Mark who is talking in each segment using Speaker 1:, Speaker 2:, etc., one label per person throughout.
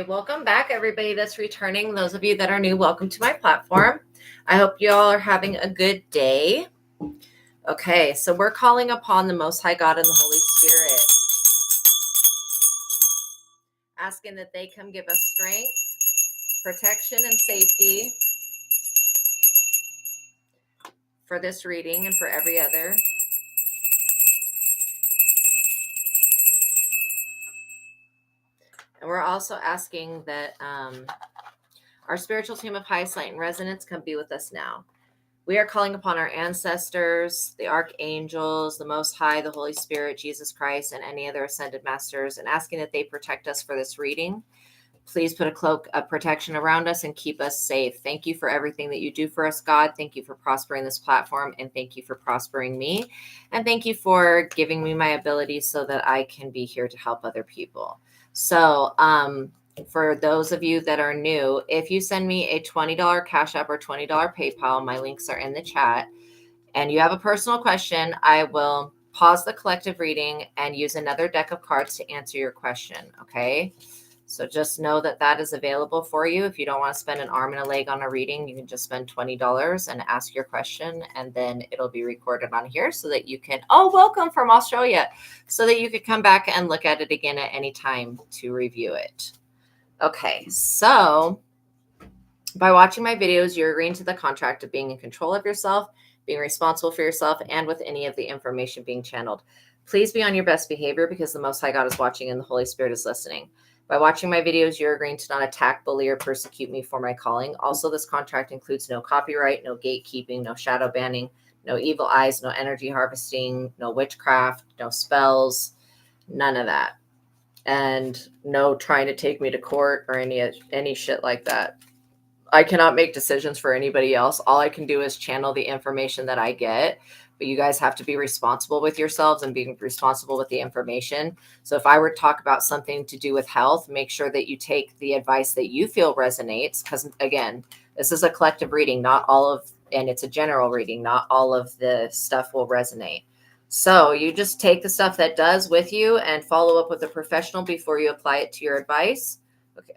Speaker 1: Okay, welcome back, everybody that's returning. Those of you that are new, welcome to my platform. I hope you all are having a good day. Okay, so we're calling upon the Most High God and the Holy Spirit, asking that they come give us strength, protection, and safety for this reading and for every other. And we're also asking that our spiritual team of highest light and resonance come be with us now. We are calling upon our ancestors, the archangels, the Most High, the Holy Spirit, Jesus Christ, and any other ascended masters, and asking that they protect us for this reading. Please put a cloak of protection around us and keep us safe. Thank you for everything that you do for us, God. Thank you for prospering this platform, and thank you for prospering me. And thank you for giving me my abilities so that I can be here to help other people. So, for those of you that are new, if you send me a $20 Cash App or $20 PayPal, my links are in the chat, and you have a personal question, I will pause the collective reading and use another deck of cards to answer your question, okay? So just know that that is available for you. If you don't want to spend an arm and a leg on a reading, you can just spend $20 and ask your question, and then it'll be recorded on here so that you can, oh, welcome from Australia, so that you could come back and look at it again at any time to review it. Okay, so by watching my videos, you're agreeing to the contract of being in control of yourself, being responsible for yourself, and with any of the information being channeled. Please be on your best behavior because the Most High God is watching and the Holy Spirit is listening. By watching my videos, you're agreeing to not attack, bully, or persecute me for my calling. Also, this contract includes no copyright, no gatekeeping, no shadow banning, no evil eyes, no energy harvesting, no witchcraft, no spells, none of that. And no trying to take me to court or any shit like that. I cannot make decisions for anybody else. All I can do is channel the information that I get, but you guys have to be responsible with yourselves and being responsible with the information. So if I were to talk about something to do with health, make sure that you take the advice that you feel resonates. Because again, this is a collective reading, not all of, and it's a general reading, not all of the stuff will resonate. So you just take the stuff that does with you and follow up with a professional before you apply it to your advice,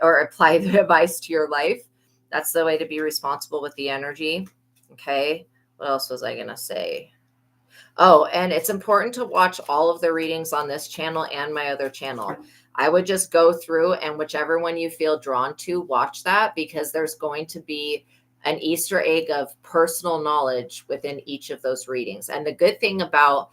Speaker 1: or apply the advice to your life. That's the way to be responsible with the energy. Okay. What else was I going to say? Oh, and it's important to watch all of the readings on this channel and my other channel. I would just go through, and whichever one you feel drawn to, watch that, because there's going to be an Easter egg of personal knowledge within each of those readings. And the good thing about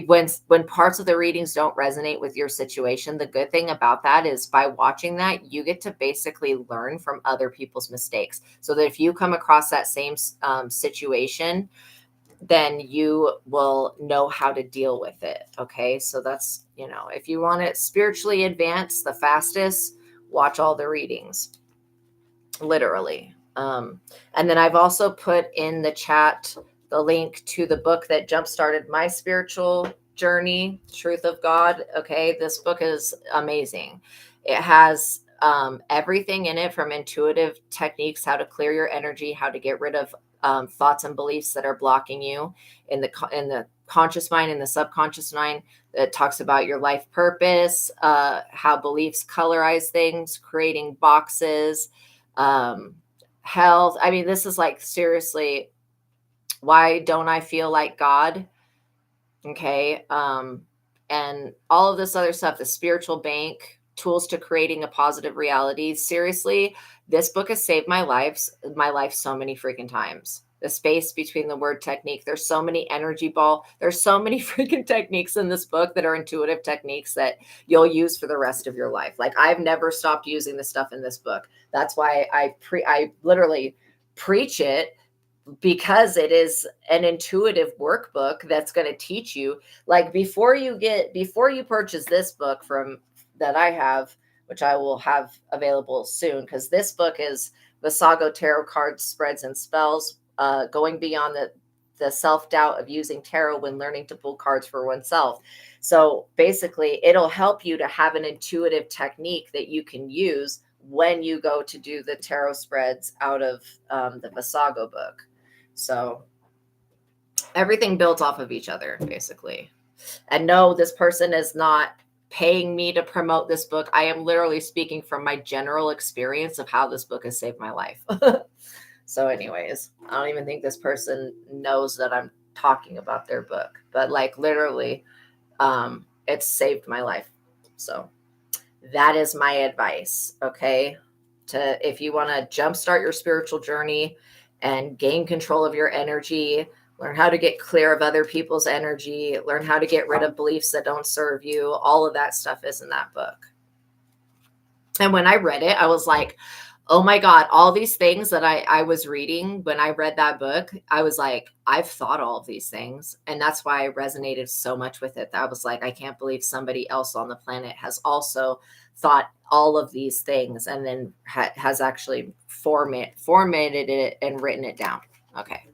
Speaker 1: when parts of the readings don't resonate with your situation, the good thing about that is by watching that, you get to basically learn from other people's mistakes. So that if you come across that same situation, then you will know how to deal with it. Okay. So that's, if you want to spiritually advance the fastest, watch all the readings, literally. And then I've also put in the chat the link to the book that jump-started my spiritual journey, Truth of God. Okay. This book is amazing. It has everything in it, from intuitive techniques, how to clear your energy, how to get rid of thoughts and beliefs that are blocking you in the conscious mind and the subconscious mind. It talks about your life purpose, how beliefs colorize things, creating boxes, health. I mean, this is like, seriously, why don't I feel like God? Okay. And all of this other stuff, the spiritual bank, tools to creating a positive reality. Seriously, this book has saved my life so many freaking times. The space between the word technique, there's so many there's so many freaking techniques in this book that are intuitive techniques that you'll use for the rest of your life. Like, I've never stopped using the stuff in this book. That's why I literally preach it, because it is an intuitive workbook that's going to teach you, like, before you purchase this book that I have, which I will have available soon, because this book is Visago Tarot Cards, Spreads, and Spells, going beyond the self-doubt of using tarot when learning to pull cards for oneself. So basically, it'll help you to have an intuitive technique that you can use when you go to do the tarot spreads out of the Visago book. So everything builds off of each other, basically. And no, this person is not paying me to promote this book. I am literally speaking from my general experience of how this book has saved my life. So anyways, I don't even think this person knows that I'm talking about their book, but like literally, it's saved my life. So that is my advice. Okay. If you want to jumpstart your spiritual journey and gain control of your energy, learn how to get clear of other people's energy, learn how to get rid of beliefs that don't serve you. All of that stuff is in that book. And when I read it, I was like, oh my God, all these things that I was reading when I read that book, I was like, I've thought all of these things. And that's why I resonated so much with it. I was like, I can't believe somebody else on the planet has also thought all of these things and then has actually formatted it and written it down. Okay.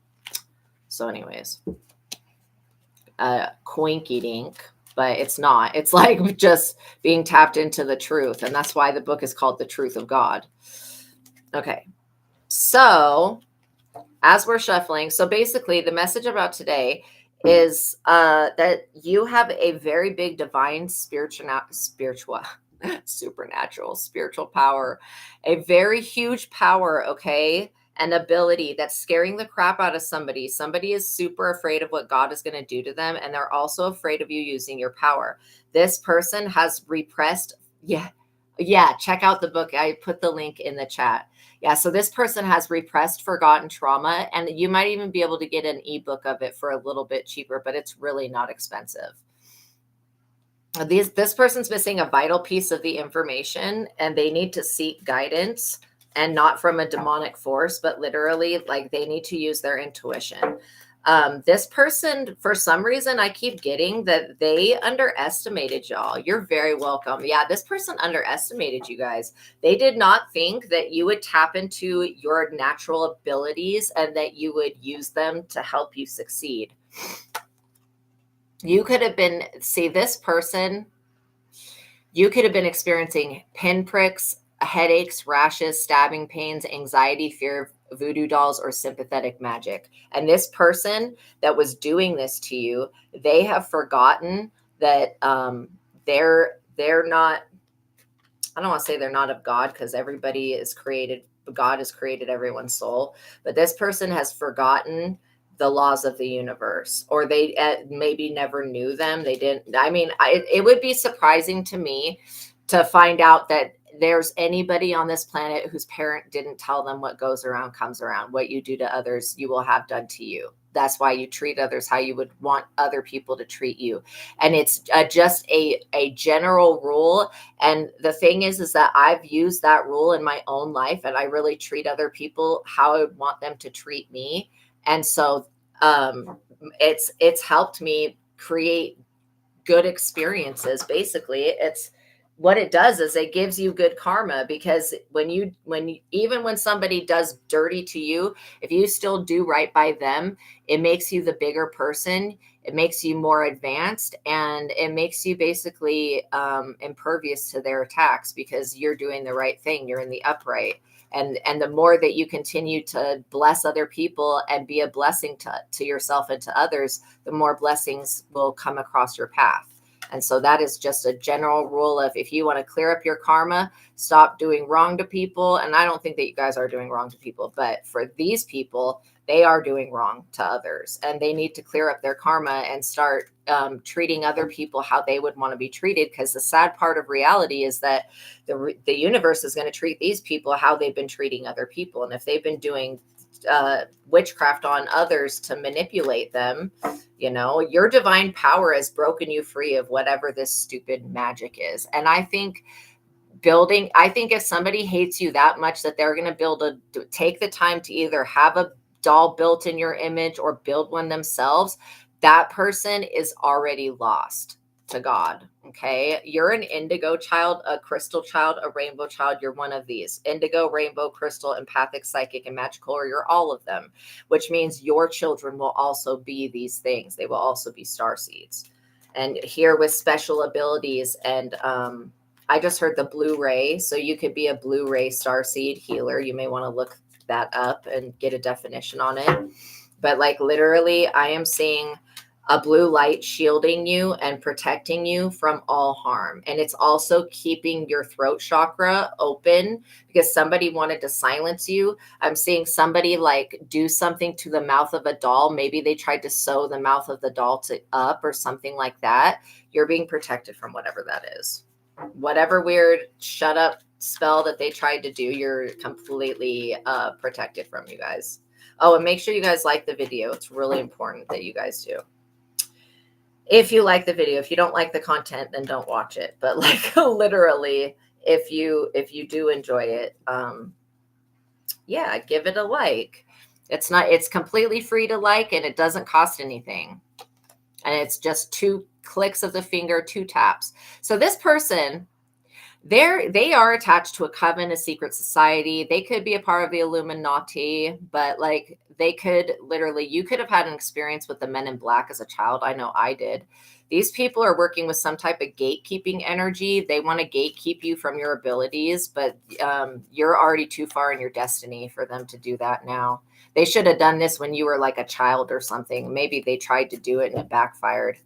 Speaker 1: So anyways, coinky dink. But it's not. It's like just being tapped into the truth. And that's why the book is called The Truth of God. Okay. So as we're shuffling, so basically the message about today is that you have a very big divine supernatural spiritual power, a very huge power, okay? An ability that's scaring the crap out of somebody. Somebody is super afraid of what God is going to do to them, and they're also afraid of you using your power. This person has repressed. Yeah. Check out the book. I put the link in the chat. Yeah. So this person has repressed forgotten trauma, and you might even be able to get an ebook of it for a little bit cheaper, but it's really not expensive. This person's missing a vital piece of the information, and they need to seek guidance, and not from a demonic force, but literally like they need to use their intuition. This person, for some reason, I keep getting that they underestimated y'all. You're very welcome. Yeah, this person underestimated you guys. They did not think that you would tap into your natural abilities and that you would use them to help you succeed. You could have been, this person, you could have been experiencing pinpricks, headaches, rashes, stabbing pains, anxiety, fear of voodoo dolls, or sympathetic magic. And this person that was doing this to you, they have forgotten that they're not, I don't want to say they're not of God, because everybody is created, God has created everyone's soul, but this person has forgotten the laws of the universe, or they maybe never knew them. They didn't. I mean, it would be surprising to me to find out that there's anybody on this planet whose parent didn't tell them what goes around comes around. What you do to others, you will have done to you. That's why you treat others how you would want other people to treat you. And it's just a general rule. And the thing is that I've used that rule in my own life, and I really treat other people how I would want them to treat me. And so it's helped me create good experiences. Basically, it's what it does is it gives you good karma, because even when somebody does dirty to you, if you still do right by them, it makes you the bigger person. It makes you more advanced, and it makes you basically impervious to their attacks, because you're doing the right thing. You're in the upright. And the more that you continue to bless other people and be a blessing to yourself and to others, the more blessings will come across your path. And so that is just a general rule of, if you want to clear up your karma, stop doing wrong to people. And I don't think that you guys are doing wrong to people, but for these people, they are doing wrong to others, and they need to clear up their karma and start treating other people how they would want to be treated. Because the sad part of reality is that the universe is going to treat these people how they've been treating other people. And if they've been doing witchcraft on others to manipulate them, your divine power has broken you free of whatever this stupid magic is. And I think if somebody hates you that much that they're going to take the time to either have a doll built in your image or build one themselves, that person is already lost to God. Okay. You're an indigo child, a crystal child, a rainbow child. You're one of these: indigo, rainbow, crystal, empathic, psychic, and magical, or you're all of them, which means your children will also be these things. They will also be star seeds, and here with special abilities. And I just heard the blue ray. So you could be a blue ray starseed healer. You may want to look that up and get a definition on it. But like literally, I am seeing a blue light shielding you and protecting you from all harm. And it's also keeping your throat chakra open because somebody wanted to silence you. I'm seeing somebody like do something to the mouth of a doll. Maybe they tried to sew the mouth of the doll up or something like that. You're being protected from whatever that is. Whatever weird shut up spell that they tried to do, you're completely protected from, you guys. Oh, and make sure you guys like the video. It's really important that you guys do. If you like the video, if you don't like the content, then don't watch it. But like literally, if you do enjoy it, yeah, give it a like. It's completely free to like, and it doesn't cost anything. And it's just 2 clicks of the finger, 2 taps. So this person, they are attached to a coven, a secret society. They could be a part of the Illuminati, but like they could literally, you could have had an experience with the Men in Black as a child. I know I did. These people are working with some type of gatekeeping energy. They want to gatekeep you from your abilities, but you're already too far in your destiny for them to do that now. They should have done this when you were like a child or something. Maybe they tried to do it and it backfired.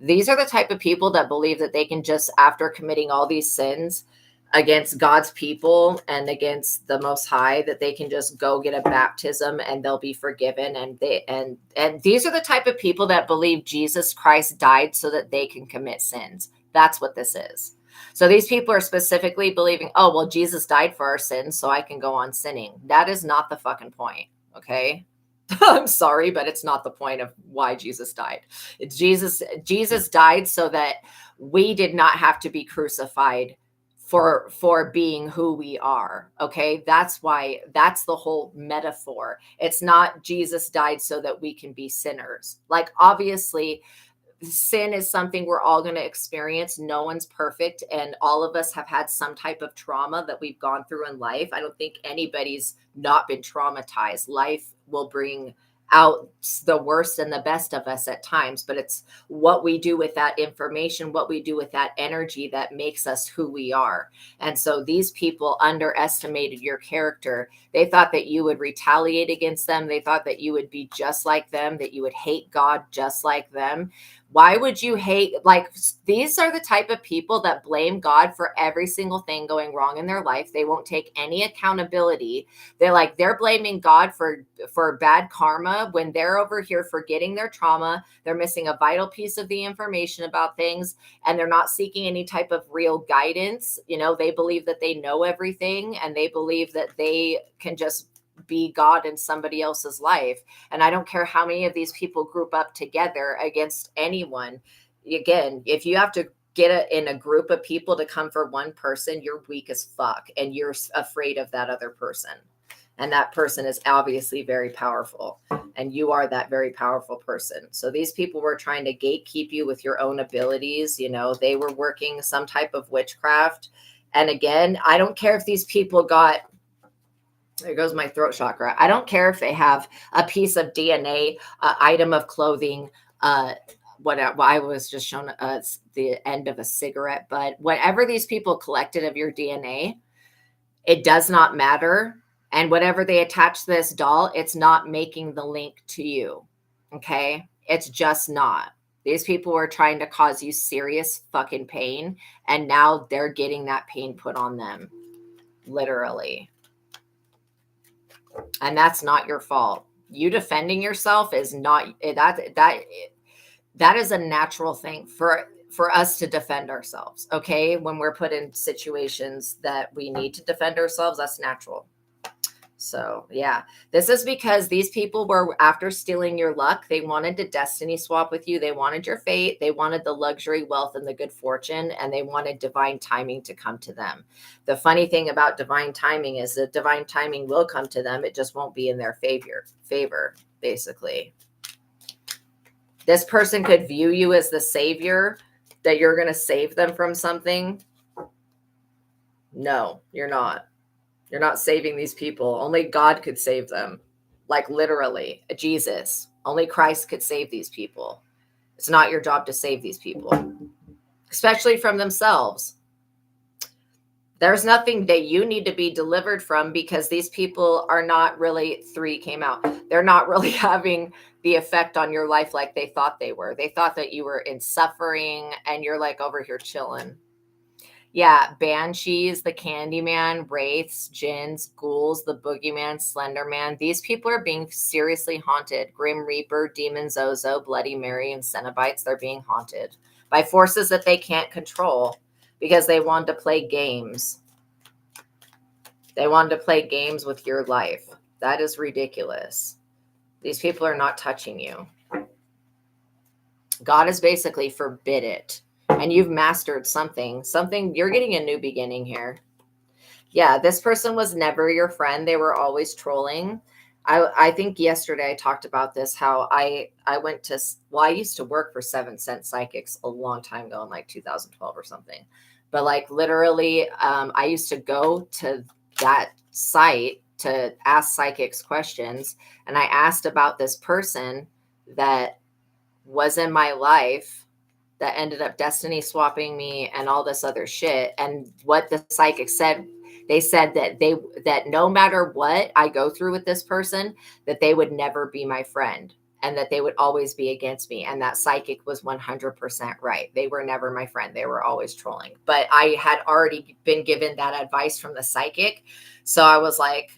Speaker 1: These are the type of people that believe that they can just, after committing all these sins against God's people and against the Most High, that they can just go get a baptism and they'll be forgiven. And these are the type of people that believe Jesus Christ died so that they can commit sins. That's what this is. So these people are specifically believing, oh, well, Jesus died for our sins, so I can go on sinning. That is not the fucking point. Okay. I'm sorry, but it's not the point of why Jesus died. It's Jesus died so that we did not have to be crucified for being who we are. Okay. That's why, that's the whole metaphor. It's not Jesus died so that we can be sinners. Like, obviously, sin is something we're all going to experience. No one's perfect. And all of us have had some type of trauma that we've gone through in life. I don't think anybody's not been traumatized. Life will bring out the worst and the best of us at times, but it's what we do with that information, what we do with that energy that makes us who we are. And so these people underestimated your character. They thought that you would retaliate against them. They thought that you would be just like them, that you would hate God just like them. Why would you hate? Like, these are the type of people that blame God for every single thing going wrong in their life. They won't take any accountability. They're blaming God for bad karma when they're over here forgetting their trauma. They're missing a vital piece of the information about things, and they're not seeking any type of real guidance. You know, they believe that they know everything, and they believe that they can just be God in somebody else's life. And I don't care how many of these people group up together against anyone. Again, if you have to get in a group of people to come for one person, you're weak as fuck, and you're afraid of that other person. And that person is obviously very powerful, and you are that very powerful person. So these people were trying to gatekeep you with your own abilities. You know, they were working some type of witchcraft. And again, I don't care if these people got, there goes my throat chakra. I don't care if they have a piece of DNA, item of clothing, what I was just shown the end of a cigarette, but whatever these people collected of your DNA, it does not matter. And whatever they attach to this doll, it's not making the link to you. Okay. It's just not. These people were trying to cause you serious fucking pain. And now they're getting that pain put on them. Literally. And that's not your fault. You defending yourself is not that is a natural thing for us to defend ourselves. Okay. When we're put in situations that we need to defend ourselves, that's natural. So yeah, this is because these people were, after stealing your luck, they wanted to destiny swap with you. They wanted your fate. They wanted the luxury, wealth, and the good fortune, and they wanted divine timing to come to them. The funny thing about divine timing is that divine timing will come to them. It just won't be in their favor, basically. This person could view you as the savior, that you're going to save them from something. No, you're not. You're not saving these people. Only God could save them. Like literally, Jesus. Only Christ could save these people. It's not your job to save these people, especially from themselves. There's nothing that you need to be delivered from, because these people are not really, 3 came out. They're not really having the effect on your life like they thought they were. They thought that you were in suffering and you're like over here chilling. Yeah, banshees, the Candyman, wraiths, jinns, ghouls, the boogeyman, Slender Man. These people are being seriously haunted. Grim Reaper, Demon Zozo, Bloody Mary, and Cenobites, they're being haunted by forces that they can't control because they wanted to play games. They wanted to play games with your life. That is ridiculous. These people are not touching you. God has basically forbid it. And you've mastered something. You're getting a new beginning here. Yeah, this person was never your friend. They were always trolling. I think yesterday I talked about this, how I went to, well, I used to work for 7 Cent Psychics a long time ago in like 2012 or something. But like literally, I used to go to that site to ask psychics questions. And I asked about this person that was in my life that ended up destiny swapping me and all this other shit. And what the psychic said, they said that no matter what I go through with this person, that they would never be my friend and that they would always be against me. And that psychic was 100% right. They were never my friend. They were always trolling. But I had already been given that advice from the psychic. So I was like,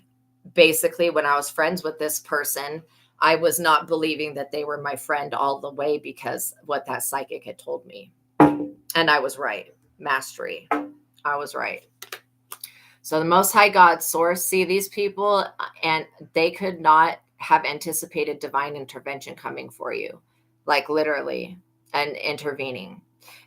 Speaker 1: basically, when I was friends with this person, I was not believing that they were my friend all the way because what that psychic had told me. And I was right. Mastery. I was right. So the Most High God source, see these people, and they could not have anticipated divine intervention coming for you, like literally, and intervening.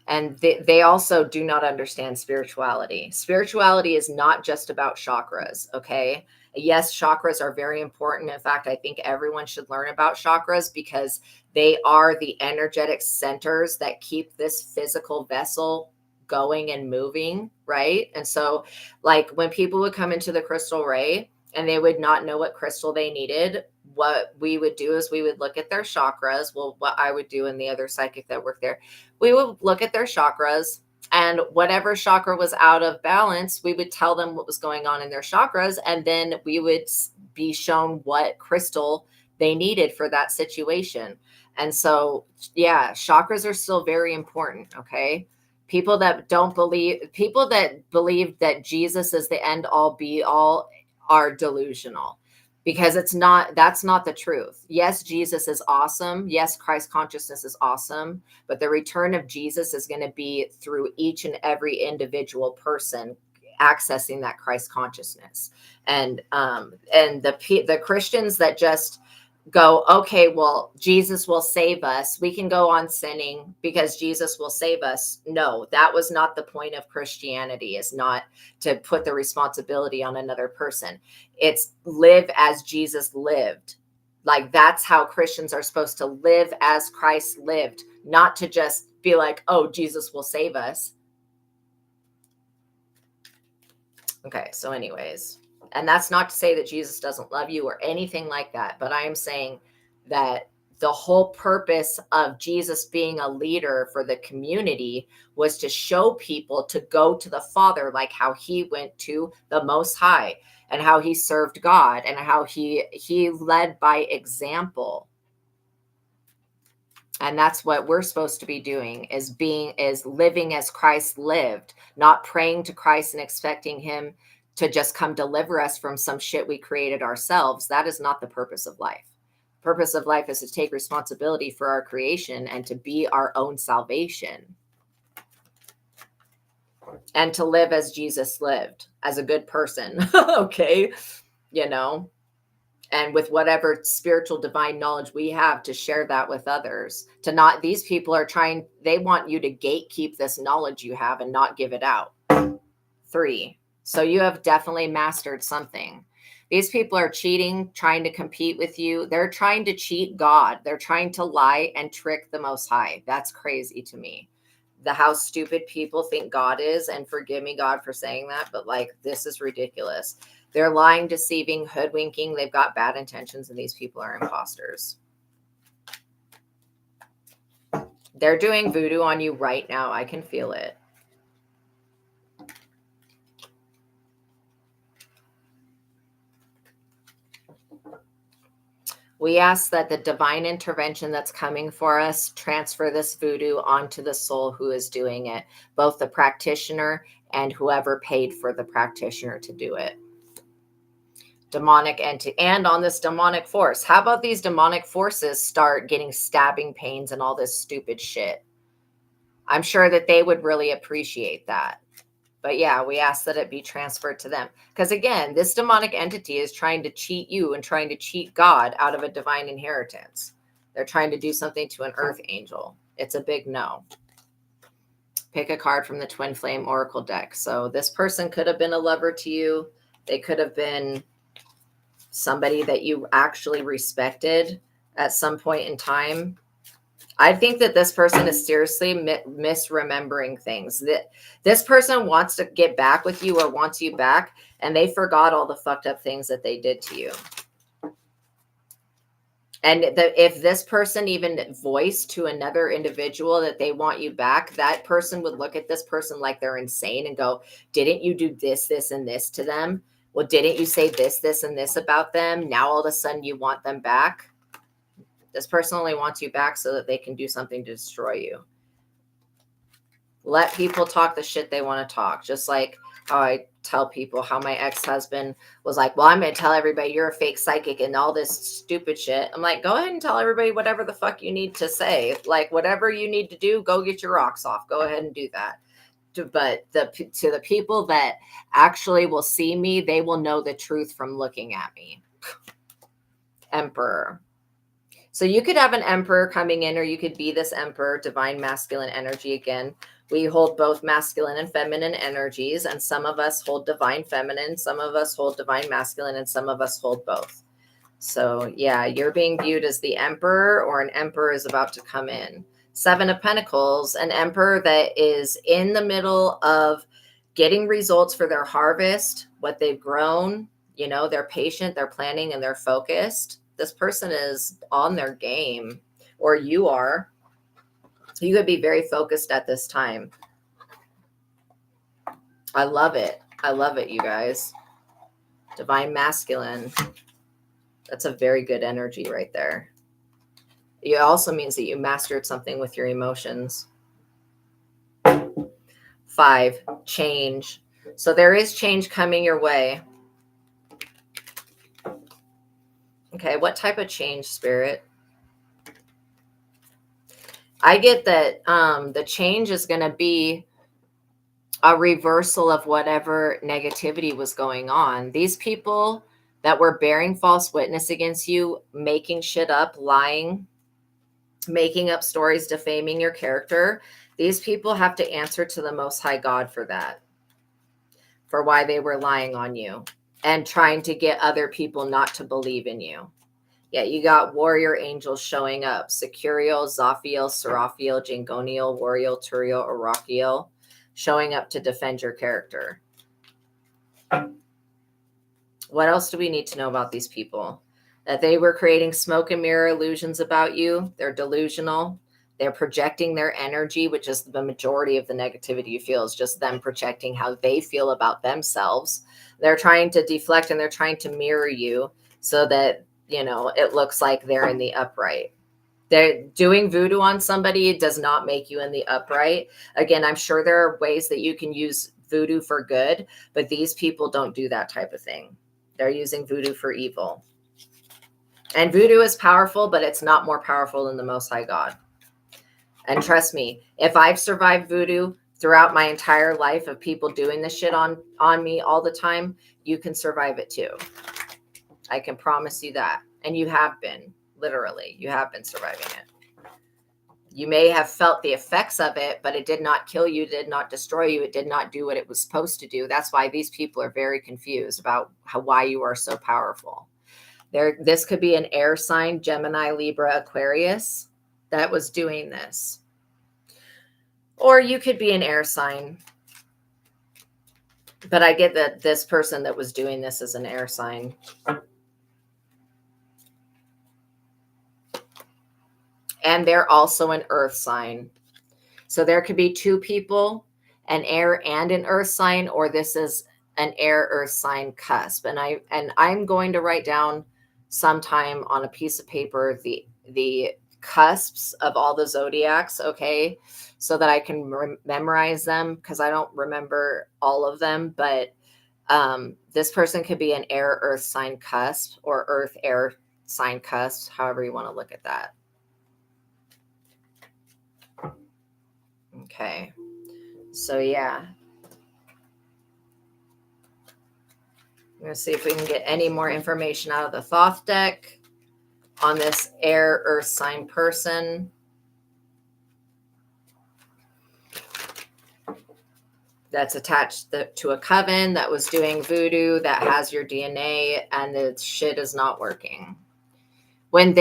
Speaker 1: And they also do not understand spirituality. Spirituality is not just about chakras, okay? Yes, chakras are very important. In fact, I think everyone should learn about chakras because they are the energetic centers that keep this physical vessel going and moving, right? And so, like, when people would come into the crystal ray and they would not know what crystal they needed, what we would do is we would look at their chakras. Well, what I would do and the other psychic that worked there, we would look at their chakras, and whatever chakra was out of balance, we would tell them what was going on in their chakras. And then we would be shown what crystal they needed for that situation. And so, yeah, chakras are still very important. Okay. People that believe that Jesus is the end all be all are delusional, because that's not the truth. Yes, Jesus is awesome. Yes, Christ consciousness is awesome, but the return of Jesus is going to be through each and every individual person accessing that Christ consciousness. And the Christians that just go, okay, well, Jesus will save us, we can go on sinning because Jesus will save us. No, that was not the point of Christianity, is not to put the responsibility on another person. It's live as Jesus lived. Like, that's how Christians are supposed to live, as Christ lived, not to just be like, oh, Jesus will save us. Okay, so anyways, and that's not to say that Jesus doesn't love you or anything like that, but I am saying that the whole purpose of Jesus being a leader for the community was to show people to go to the Father, like how he went to the Most High and how he served God and how he led by example. And that's what we're supposed to be doing, is living as Christ lived, not praying to Christ and expecting him to just come deliver us from some shit we created ourselves. That is not the purpose of life. Purpose of life is to take responsibility for our creation and to be our own salvation. And to live as Jesus lived, as a good person. Okay. And with whatever spiritual divine knowledge we have, to share that with others. These people are they want you to gatekeep this knowledge you have and not give it out. 3. So you have definitely mastered something. These people are cheating, trying to compete with you. They're trying to cheat God. They're trying to lie and trick the Most High. That's crazy to me. How stupid people think God is, and forgive me, God, for saying that, but like, this is ridiculous. They're lying, deceiving, hoodwinking. They've got bad intentions, and these people are imposters. They're doing voodoo on you right now. I can feel it. We ask that the divine intervention that's coming for us transfer this voodoo onto the soul who is doing it, both the practitioner and whoever paid for the practitioner to do it. Demonic entity, and on this demonic force. How about these demonic forces start getting stabbing pains and all this stupid shit? I'm sure that they would really appreciate that. But yeah, we ask that it be transferred to them. Because again, this demonic entity is trying to cheat you and trying to cheat God out of a divine inheritance. They're trying to do something to an earth angel. It's a big no. Pick a card from the Twin Flame Oracle deck. So this person could have been a lover to you. They could have been somebody that you actually respected at some point in time. I think that this person is seriously misremembering things. That this person wants to get back with you or wants you back, and they forgot all the fucked up things that they did to you. And if this person even voiced to another individual that they want you back, that person would look at this person like they're insane and go, didn't you do this, this, and this to them? Well, didn't you say this, this, and this about them? Now all of a sudden you want them back? This person only wants you back so that they can do something to destroy you. Let people talk the shit they want to talk. Just like how I tell people how my ex-husband was like, well, I'm going to tell everybody you're a fake psychic and all this stupid shit. I'm like, go ahead and tell everybody whatever the fuck you need to say. Like, whatever you need to do, go get your rocks off. Go ahead and do that. But to the people that actually will see me, they will know the truth from looking at me. Emperor. So you could have an emperor coming in, or you could be this emperor, divine masculine energy. Again, we hold both masculine and feminine energies, and some of us hold divine feminine, some of us hold divine masculine, and some of us hold both. So yeah, you're being viewed as the emperor, or an emperor is about to come in. Seven of Pentacles, an emperor that is in the middle of getting results for their harvest, what they've grown. You know, they're patient, they're planning, and they're focused. This person is on their game, or you are. You could be very focused at this time. I love it. I love it, you guys. Divine masculine. That's a very good energy right there. It also means that you mastered something with your emotions. 5, change. So there is change coming your way. Okay, what type of change, Spirit? I get that the change is going to be a reversal of whatever negativity was going on. These people that were bearing false witness against you, making shit up, lying, making up stories, defaming your character, these people have to answer to the Most High God for that, for why they were lying on you and trying to get other people not to believe in you. Yeah, you got warrior angels showing up. Securial, Zophiel, Seraphiel, Jangoniel, Warrior, Turiel, Arachiel, showing up to defend your character. What else do we need to know about these people? That they were creating smoke and mirror illusions about you. They're delusional. They're projecting their energy, which is the majority of the negativity you feel is just them projecting how they feel about themselves. They're trying to deflect and they're trying to mirror you so that, you know, it looks like they're in the upright. They're doing voodoo on somebody. It does not make you in the upright. Again, I'm sure there are ways that you can use voodoo for good, but these people don't do that type of thing. They're using voodoo for evil. And voodoo is powerful, but it's not more powerful than the Most High God. And trust me, if I've survived voodoo throughout my entire life of people doing this shit on me all the time, you can survive it too. I can promise you that. And you have been, literally, you have been surviving it. You may have felt the effects of it, but it did not kill you, did not destroy you. It did not do what it was supposed to do. That's why these people are very confused about why you are so powerful. This could be an air sign, Gemini, Libra, Aquarius, that was doing this. Or you could be an air sign. But I get that this person that was doing this is an air sign. And they're also an earth sign. So there could be two people, an air and an earth sign, or this is an air earth sign cusp. And I'm going to write down sometime on a piece of paper the cusps of all the zodiacs, okay, so that I can memorize them, because I don't remember all of them. But this person could be an air earth sign cusp, or earth air sign cusp, however you want to look at that. Okay, so yeah, I'm going to see if we can get any more information out of the Thoth deck on this air earth sign person. That's attached to a coven, that was doing voodoo, that has your DNA, and the shit is not working. When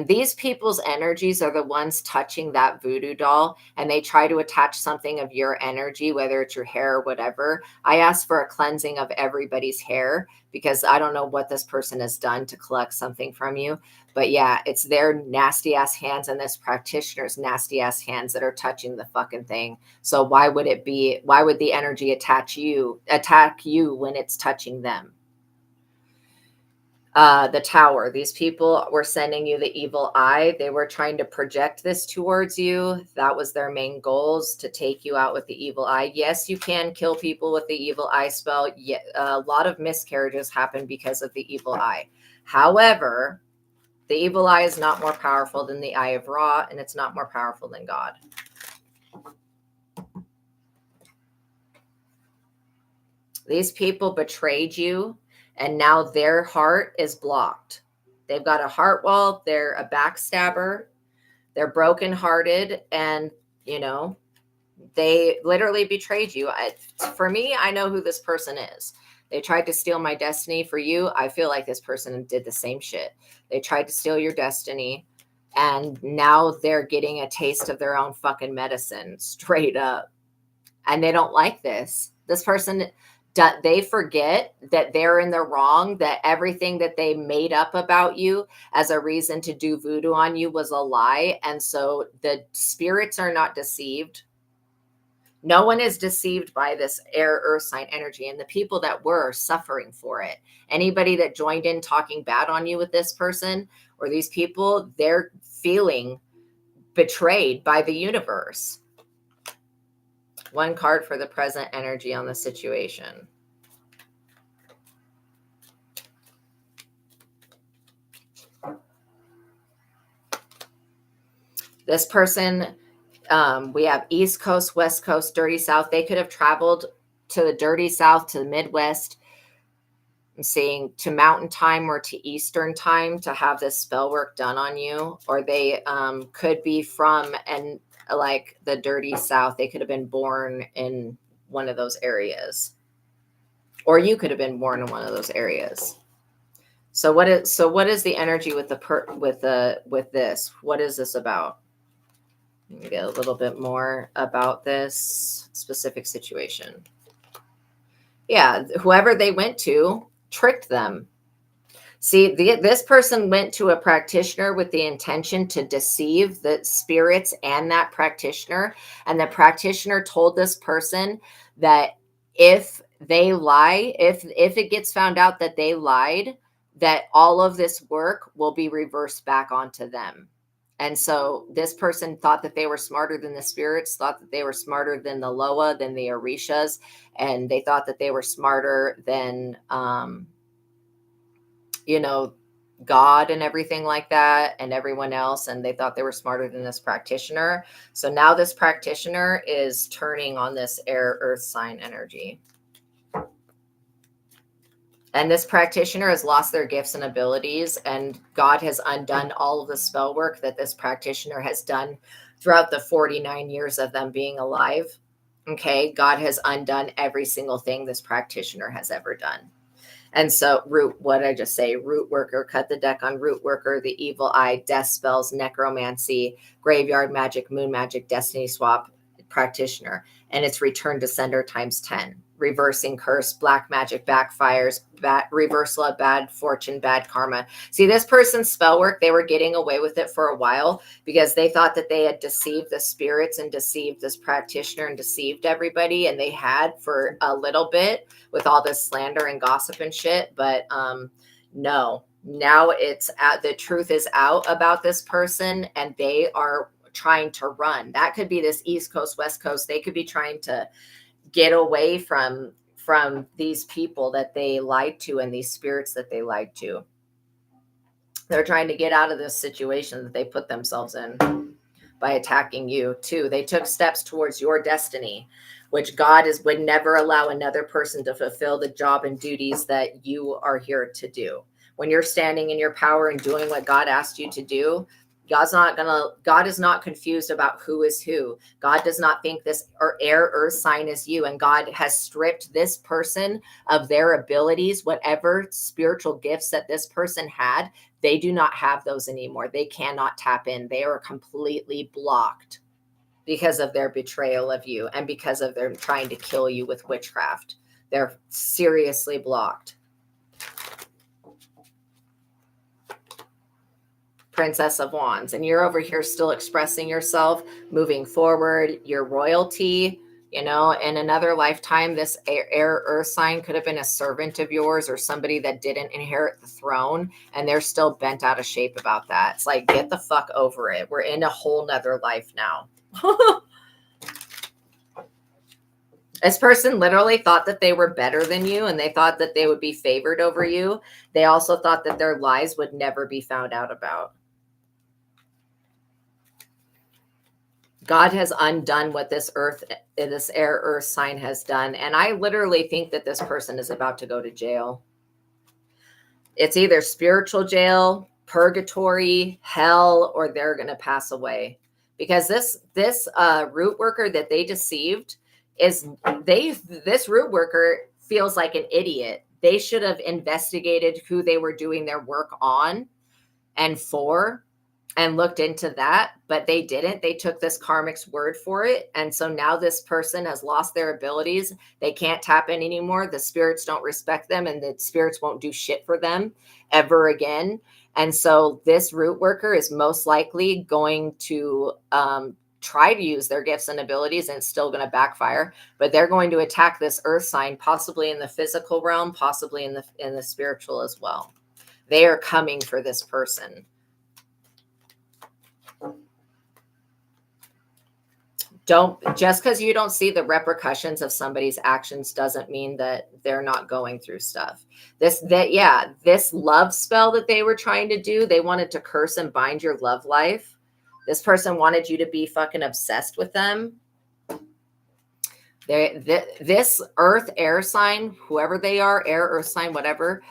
Speaker 1: these people's energies are the ones touching that voodoo doll, and they try to attach something of your energy, whether it's your hair or whatever, I ask for a cleansing of everybody's hair, because I don't know what this person has done to collect something from you. But yeah, it's their nasty ass hands and this practitioner's nasty ass hands that are touching the fucking thing. So why would the energy attack you when it's touching them? The Tower. These people were sending you the evil eye. They were trying to project this towards you. That was their main goals, to take you out with the evil eye. Yes, you can kill people with the evil eye spell. Yeah, a lot of miscarriages happen because of the evil eye. However, the evil eye is not more powerful than the eye of Ra, and it's not more powerful than God. These people betrayed you, and now their heart is blocked. They've got a heart wall. They're a backstabber. They're brokenhearted, and, you know, they literally betrayed you. For me, I know who this person is. They tried to steal my destiny. For you, I feel like this person did the same shit. They tried to steal your destiny, and now they're getting a taste of their own fucking medicine, straight up. And they don't like this. This person, they forget that they're in the wrong, that everything that they made up about you as a reason to do voodoo on you was a lie. And so the spirits are not deceived. No one is deceived by this air earth sign energy, and the people that were suffering for it. Anybody that joined in talking bad on you with this person or these people, they're feeling betrayed by the universe. One card for the present energy on the situation. This person, we have East Coast, West Coast, Dirty South. They could have traveled to the Dirty South, to the Midwest. I'm seeing to Mountain Time or to Eastern Time to have this spell work done on you. Or they could be from like the Dirty South. They could have been born in one of those areas. Or you could have been born in one of those areas. So what is the energy with this? What is this about? Let me get a little bit more about this specific situation. Yeah, whoever they went to tricked them. See, this person went to a practitioner with the intention to deceive the spirits and that practitioner. And the practitioner told this person that if they lie, if it gets found out that they lied, that all of this work will be reversed back onto them. And so this person thought that they were smarter than the spirits, thought that they were smarter than the Loa, than the Orishas, and they thought that they were smarter than, God and everything like that, and everyone else. And they thought they were smarter than this practitioner. So now this practitioner is turning on this air earth sign energy. And this practitioner has lost their gifts and abilities, and God has undone all of the spell work that this practitioner has done throughout the 49 years of them being alive. Okay, God has undone every single thing this practitioner has ever done. And so what did I just say? Root worker, cut the deck on root worker, the evil eye, death spells, necromancy, graveyard magic, moon magic, destiny swap, practitioner. And it's return to sender times 10. reversing curse, black magic backfires, reversal of bad fortune, bad karma. See, this person's spell work, they were getting away with it for a while because they thought that they had deceived the spirits and deceived this practitioner and deceived everybody. And they had for a little bit with all this slander and gossip and shit. But no, now it's the truth is out about this person, and they are trying to run. That could be this East Coast, West Coast. They could be trying to get away from these people that they lied to and these spirits that they lied to. They're trying to get out of this situation that they put themselves in by attacking you too. They took steps towards your destiny, which God would never allow another person to fulfill the job and duties that you are here to do. When you're standing in your power and doing what God asked you to do, God is not confused about who is who. God does not think this air earth sign is you. And God has stripped this person of their abilities, whatever spiritual gifts that this person had. They do not have those anymore. They cannot tap in. They are completely blocked because of their betrayal of you and because of their trying to kill you with witchcraft. They're seriously blocked. Princess of Wands, and you're over here still expressing yourself, moving forward, your royalty. You know, in another lifetime, this air earth sign could have been a servant of yours or somebody that didn't inherit the throne, and they're still bent out of shape about that. It's like, get the fuck over it. We're in a whole nother life now. This person literally thought that they were better than you, and they thought that they would be favored over you. They also thought that their lies would never be found out about. God has undone what this air earth sign has done. And I literally think that this person is about to go to jail. It's either spiritual jail, purgatory, hell, or they're going to pass away. Because this root worker that they deceived this root worker feels like an idiot. They should have investigated who they were doing their work on and for, and looked into that, but they didn't. They took this karmic's word for it. And so now this person has lost their abilities. They can't tap in anymore. The spirits don't respect them, and the spirits won't do shit for them ever again. And so this root worker is most likely going to try to use their gifts and abilities, and it's still going to backfire, but they're going to attack this earth sign, possibly in the physical realm, possibly in the spiritual as well. They are coming for this person. Just because you don't see the repercussions of somebody's actions doesn't mean that they're not going through stuff. This love spell that they were trying to do, they wanted to curse and bind your love life. This person wanted you to be fucking obsessed with them. This earth air sign, whoever they are, air, earth sign, whatever,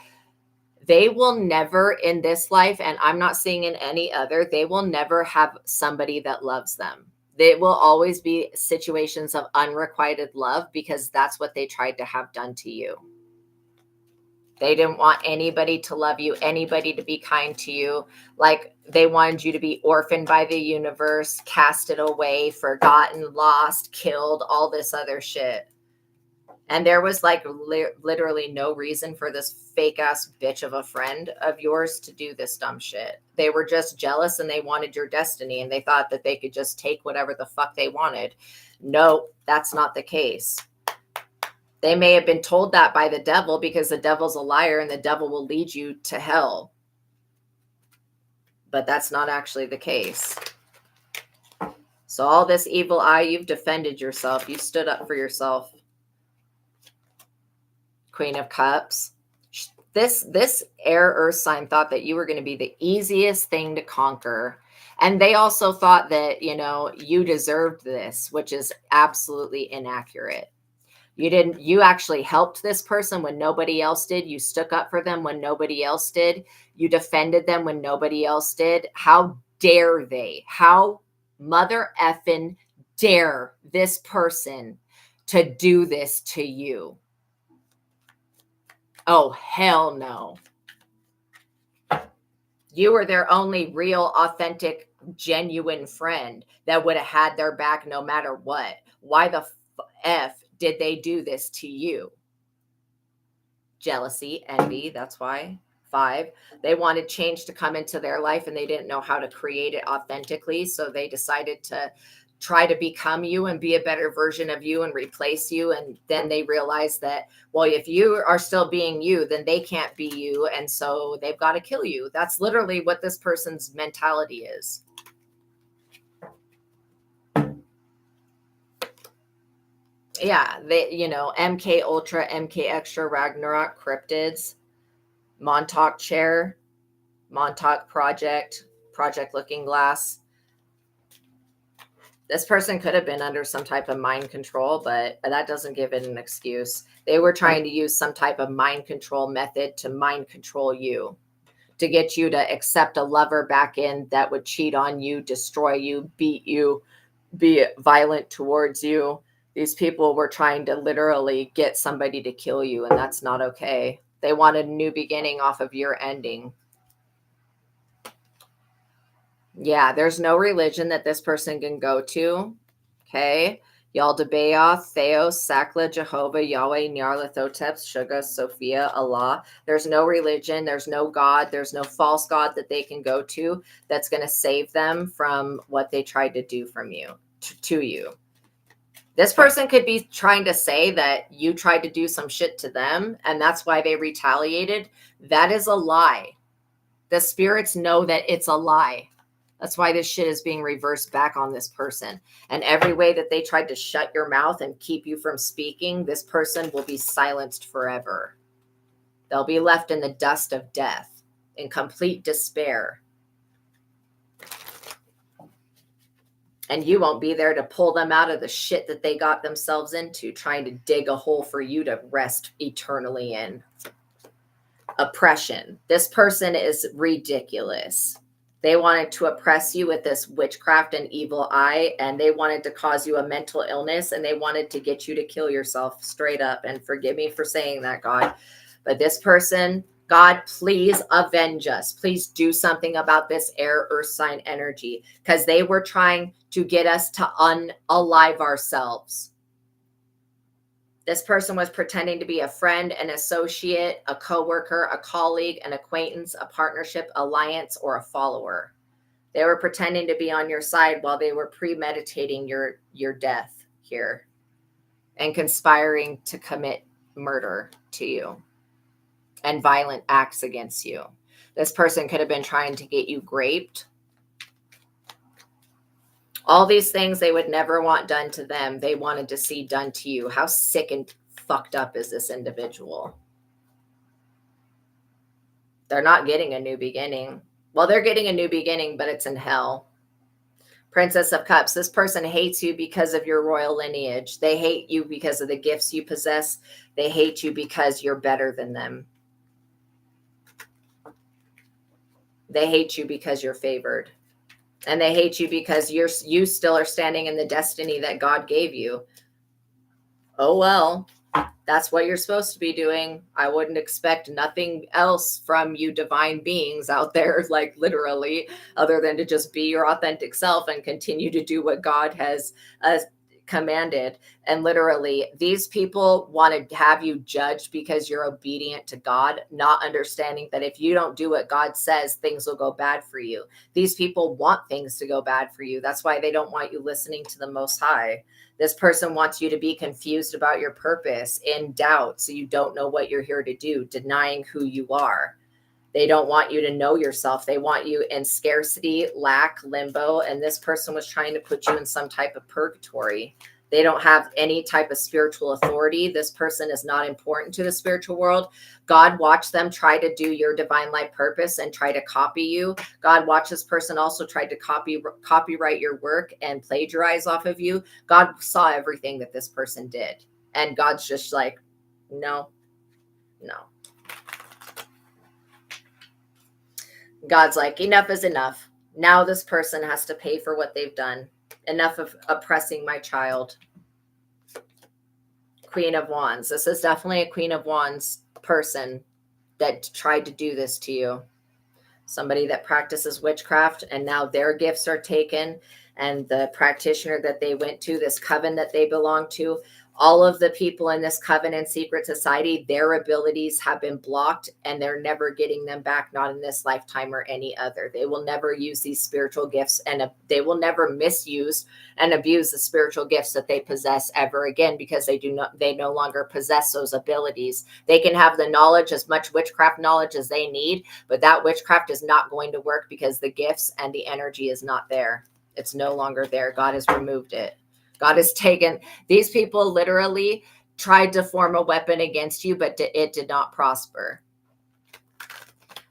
Speaker 1: they will never in this life, and I'm not seeing in any other, they will never have somebody that loves them. They will always be situations of unrequited love because that's what they tried to have done to you. They didn't want anybody to love you, anybody to be kind to you. Like they wanted you to be orphaned by the universe, casted away, forgotten, lost, killed, all this other shit. And there was like literally no reason for this fake ass bitch of a friend of yours to do this dumb shit. They were just jealous and they wanted your destiny, and they thought that they could just take whatever the fuck they wanted. No, that's not the case. They may have been told that by the devil, because the devil's a liar and the devil will lead you to hell. But that's not actually the case. So all this evil eye, you've defended yourself. You stood up for yourself. Queen of Cups. This air earth sign thought that you were going to be the easiest thing to conquer. And they also thought that, you deserved this, which is absolutely inaccurate. You actually helped this person when nobody else did. You stuck up for them when nobody else did. You defended them when nobody else did. How dare they? How mother effing dare this person to do this to you? Oh, hell no. You were their only real, authentic, genuine friend that would have had their back no matter what. Why the F did they do this to you? Jealousy, envy, that's why. 5, they wanted change to come into their life and they didn't know how to create it authentically. So they decided to try to become you and be a better version of you and replace you. And then they realized that, well, if you are still being you, then they can't be you. And so they've got to kill you. That's literally what this person's mentality is. Yeah, they, MK Ultra, MK Extra, Ragnarok, Cryptids, Montauk Chair, Montauk Project, Project Looking Glass. This person could have been under some type of mind control, but that doesn't give it an excuse. They were trying to use some type of mind control method to mind control you, to get you to accept a lover back in that would cheat on you, destroy you, beat you, be violent towards you. These people were trying to literally get somebody to kill you, and that's not okay. They wanted a new beginning off of your ending. Yeah, there's no religion that this person can go to. Okay. Yaldabaoth, Theos, Sakla, Jehovah, Yahweh, Nyarlathotep, Shuga, Sophia, Allah. There's no religion. There's no God. There's no false God that they can go to that's going to save them from what they tried to do from you to you. This person could be trying to say that you tried to do some shit to them and that's why they retaliated. That is a lie. The spirits know that it's a lie. That's why this shit is being reversed back on this person. And every way that they tried to shut your mouth and keep you from speaking, this person will be silenced forever. They'll be left in the dust of death, in complete despair. And you won't be there to pull them out of the shit that they got themselves into, trying to dig a hole for you to rest eternally in. Oppression. This person is ridiculous. They wanted to oppress you with this witchcraft and evil eye, and they wanted to cause you a mental illness, and they wanted to get you to kill yourself straight up. And forgive me for saying that, God. But this person, God, please avenge us. Please do something about this air earth sign energy, because they were trying to get us to unalive ourselves. This person was pretending to be a friend, an associate, a coworker, a colleague, an acquaintance, a partnership, alliance, or a follower. They were pretending to be on your side while they were premeditating your death here and conspiring to commit murder to you and violent acts against you. This person could have been trying to get you raped. All these things they would never want done to them, they wanted to see done to you. How sick and fucked up is this individual? They're not getting a new beginning. Well, they're getting a new beginning, but it's in hell. Princess of Cups, this person hates you because of your royal lineage. They hate you because of the gifts you possess. They hate you because you're better than them. They hate you because you're favored. And they hate you because you still are standing in the destiny that God gave you. Oh, well, that's what you're supposed to be doing. I wouldn't expect nothing else from you divine beings out there, like literally, other than to just be your authentic self and continue to do what God has commanded. And literally, these people want to have you judged because you're obedient to God, not understanding that if you don't do what God says, things will go bad for you. These people want things to go bad for you. That's why they don't want you listening to the Most High. This person wants you to be confused about your purpose, in doubt, so you don't know what you're here to do, denying who you are. They don't want you to know yourself. They want you in scarcity, lack, limbo. And this person was trying to put you in some type of purgatory. They don't have any type of spiritual authority. This person is not important to the spiritual world. God watched them try to do your divine life purpose and try to copy you. God watched this person also try to copyright your work and plagiarize off of you. God saw everything that this person did. And God's just like, no. God's like, enough is enough. Now this person has to pay for what they've done. Enough of oppressing my child. Queen of Wands. This is definitely a Queen of Wands person that tried to do this to you. Somebody that practices witchcraft, and now their gifts are taken, and the practitioner that they went to, this coven that they belong to, All of the people in this covenant secret society, their abilities have been blocked and they're never getting them back, not in this lifetime or any other. They will never use these spiritual gifts, and they will never misuse and abuse the spiritual gifts that they possess ever again, because they no longer possess those abilities. They can have the knowledge, as much witchcraft knowledge as they need, but that witchcraft is not going to work because the gifts and the energy is not there. It's no longer there. God has removed it. God has taken, these people literally tried to form a weapon against you, but it did not prosper.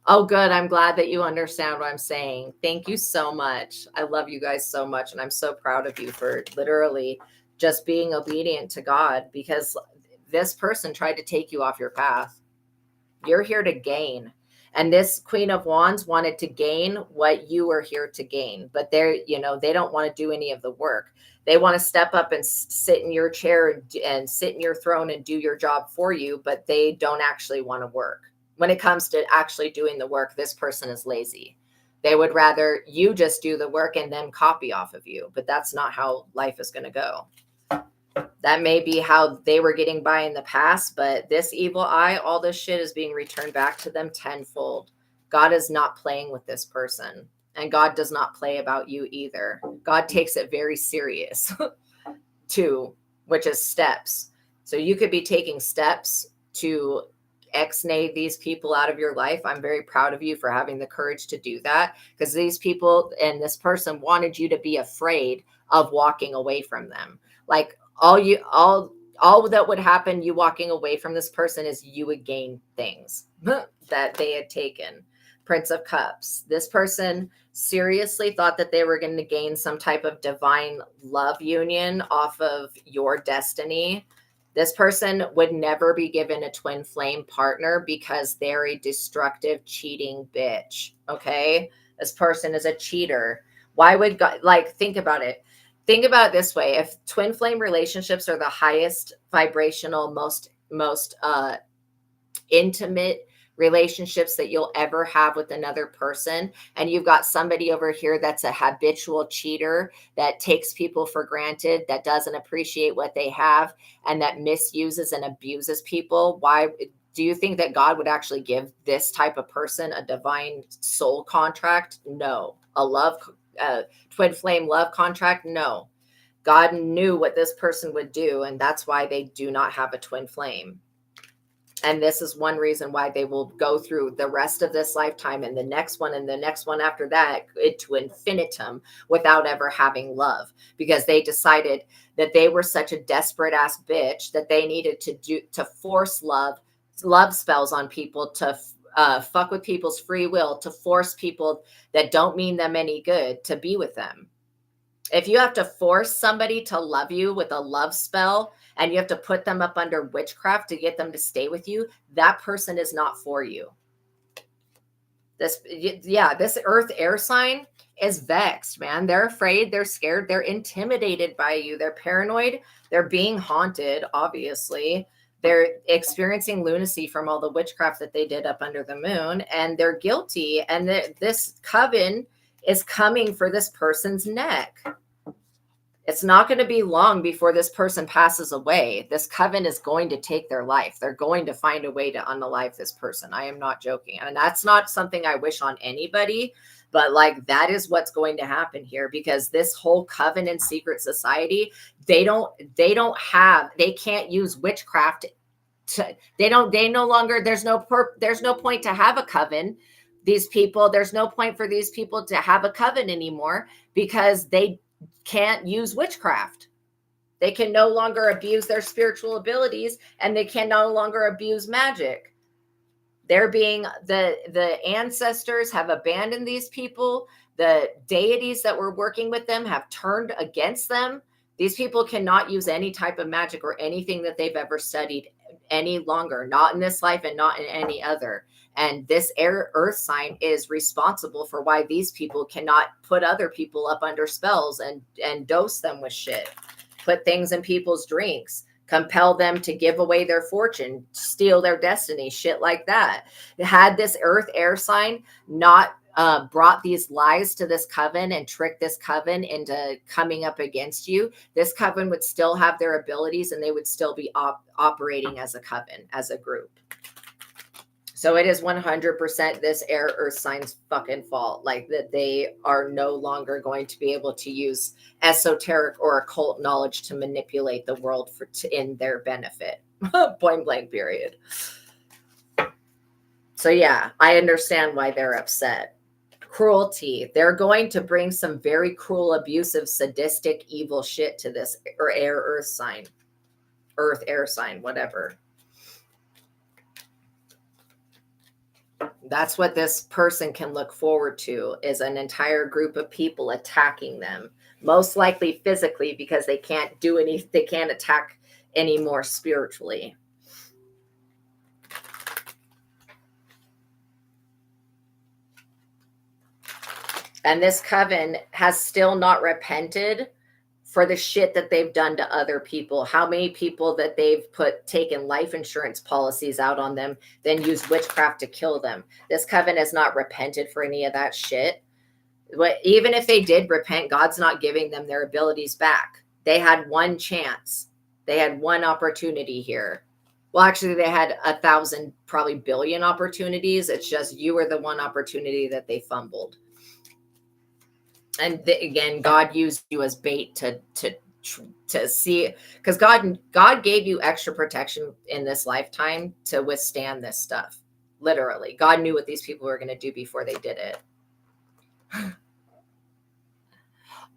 Speaker 1: Oh, good. I'm glad that you understand what I'm saying. Thank you so much. I love you guys so much. And I'm so proud of you for literally just being obedient to God, because this person tried to take you off your path. You're here to gain. And this Queen of Wands wanted to gain what you were here to gain, but they don't want to do any of the work. They want to step up and sit in your chair and sit in your throne and do your job for you, but they don't actually want to work. When it comes to actually doing the work, this person is lazy. They would rather you just do the work and then copy off of you, but that's not how life is going to go. That may be how they were getting by in the past, but this evil eye, all this shit is being returned back to them tenfold. God is not playing with this person, and God does not play about you either. God takes it very serious too, which is steps. So you could be taking steps to ex-nay these people out of your life. I'm very proud of you for having the courage to do that, because these people and this person wanted you to be afraid of walking away from them. Like, all that would happen, you walking away from this person, is you would gain things that they had taken. Prince of Cups. This person seriously thought that they were going to gain some type of divine love union off of your destiny. This person would never be given a twin flame partner because they're a destructive, cheating bitch. Okay? This person is a cheater. Why would God, think about it. Think about it this way. If twin flame relationships are the highest vibrational, most intimate relationships that you'll ever have with another person, and you've got somebody over here that's a habitual cheater, that takes people for granted, that doesn't appreciate what they have, and that misuses and abuses people, why do you think that God would actually give this type of person a divine soul contract? No. A twin flame love contract? No. God knew what this person would do, and that's why they do not have a twin flame. And this is one reason why they will go through the rest of this lifetime and the next one and the next one after that to infinitum without ever having love, because they decided that they were such a desperate ass bitch that they needed to force love spells on people, to fuck with people's free will, to force people that don't mean them any good to be with them. If you have to force somebody to love you with a love spell, and you have to put them up under witchcraft to get them to stay with you, that person is not for you. This earth air sign is vexed, man. They're afraid, they're scared, they're intimidated by you, they're paranoid, they're being haunted, obviously. They're experiencing lunacy from all the witchcraft that they did up under the moon, and they're guilty. And this coven is coming for this person's neck. It's not going to be long before this person passes away. This coven is going to take their life. They're going to find a way to unalive this person. I am not joking. And that's not something I wish on anybody, but that is what's going to happen here, because this whole coven and secret society, they can't use witchcraft there's no point to have a coven. These people, there's no point for these people to have a coven anymore, because they can't use witchcraft. They can no longer abuse their spiritual abilities, and they can no longer abuse magic. They're being, the ancestors have abandoned these people. The deities that were working with them have turned against them. These people cannot use any type of magic or anything that they've ever studied any longer, not in this life and not in any other. And this earth sign is responsible for why these people cannot put other people up under spells and dose them with shit, put things in people's drinks, compel them to give away their fortune, steal their destiny, shit like that. Had this earth air sign not brought these lies to this coven and tricked this coven into coming up against you, this coven would still have their abilities and they would still be operating as a coven, as a group. So it is 100% this air earth signs fucking fault, like that they are no longer going to be able to use esoteric or occult knowledge to manipulate the world in their benefit. Point blank, period. So yeah, I understand why they're upset. Cruelty. They're going to bring some very cruel, abusive, sadistic, evil shit to this or air earth sign. Earth, air sign, whatever. That's what this person can look forward to, is an entire group of people attacking them. Most likely physically, because they can't they can't attack anymore spiritually. And this coven has still not repented for the shit that they've done to other people. How many people that they've taken life insurance policies out on them, then used witchcraft to kill them. This coven has not repented for any of that shit. But even if they did repent, God's not giving them their abilities back. They had one chance. They had one opportunity here. Well, actually, they had 1,000, probably billion opportunities. It's just you were the one opportunity that they fumbled. And again, God used you as bait to see, because God gave you extra protection in this lifetime to withstand this stuff. Literally, God knew what these people were going to do before they did it.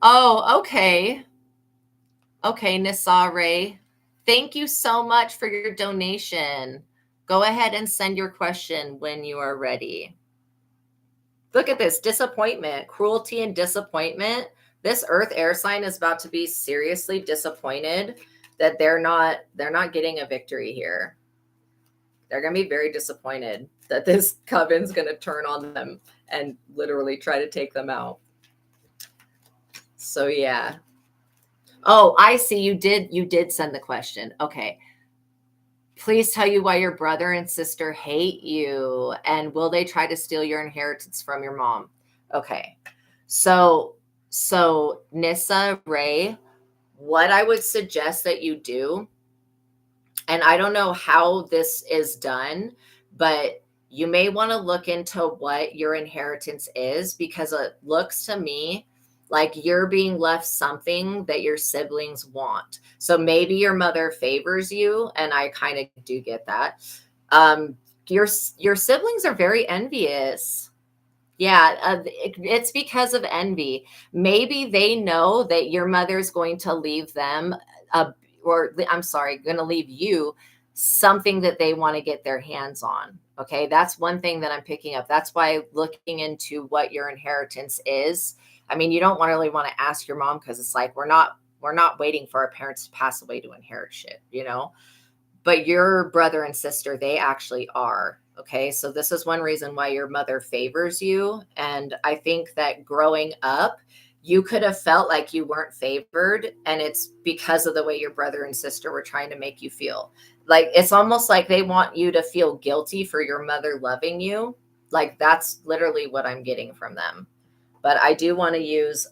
Speaker 1: Oh, okay. Okay, Nissa Ray. Thank you so much for your donation. Go ahead and send your question when you are ready. Look at this disappointment, cruelty and disappointment. This earth air sign is about to be seriously disappointed that they're not getting a victory here. They're going to be very disappointed that this coven's going to turn on them and literally try to take them out. So yeah. Oh, I see. You did send the question. Okay. Please tell you why your brother and sister hate you, and will they try to steal your inheritance from your mom? Okay. So Nissa Ray, what I would suggest that you do, and I don't know how this is done, but you may want to look into what your inheritance is, because it looks to me like you're being left something that your siblings want. So maybe your mother favors you, and I kind of do get that. Your siblings are very envious. Yeah, it's because of envy. Maybe they know that your mother's going to leave them, going to leave you something that they want to get their hands on. Okay, that's one thing that I'm picking up. That's why looking into what your inheritance is. I mean, you don't really want to ask your mom, because it's like we're not waiting for our parents to pass away to inherit shit, you know. But your brother and sister, they actually are. Okay, so this is one reason why your mother favors you. And I think that growing up, you could have felt like you weren't favored, and it's because of the way your brother and sister were trying to make you feel. Like, it's almost like they want you to feel guilty for your mother loving you. Like, that's literally what I'm getting from them. But I do want to use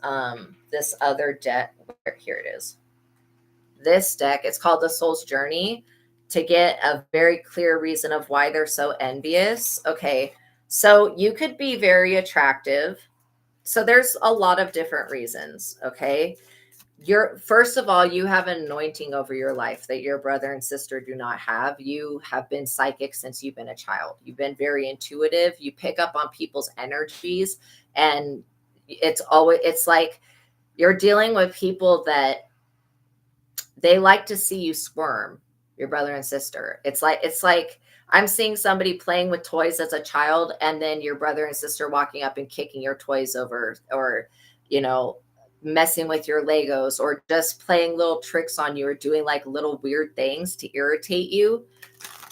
Speaker 1: this other deck. Here it is. This deck, it's called The Soul's Journey, to get a very clear reason of why they're so envious. Okay, so you could be very attractive. So there's a lot of different reasons, okay? First of all, you have an anointing over your life that your brother and sister do not have. You have been psychic since you've been a child. You've been very intuitive. You pick up on people's energies, and it's like you're dealing with people that they like to see you squirm, your brother and sister. It's like I'm seeing somebody playing with toys as a child, and then your brother and sister walking up and kicking your toys over, or, you know, messing with your Legos, or just playing little tricks on you, or doing like little weird things to irritate you.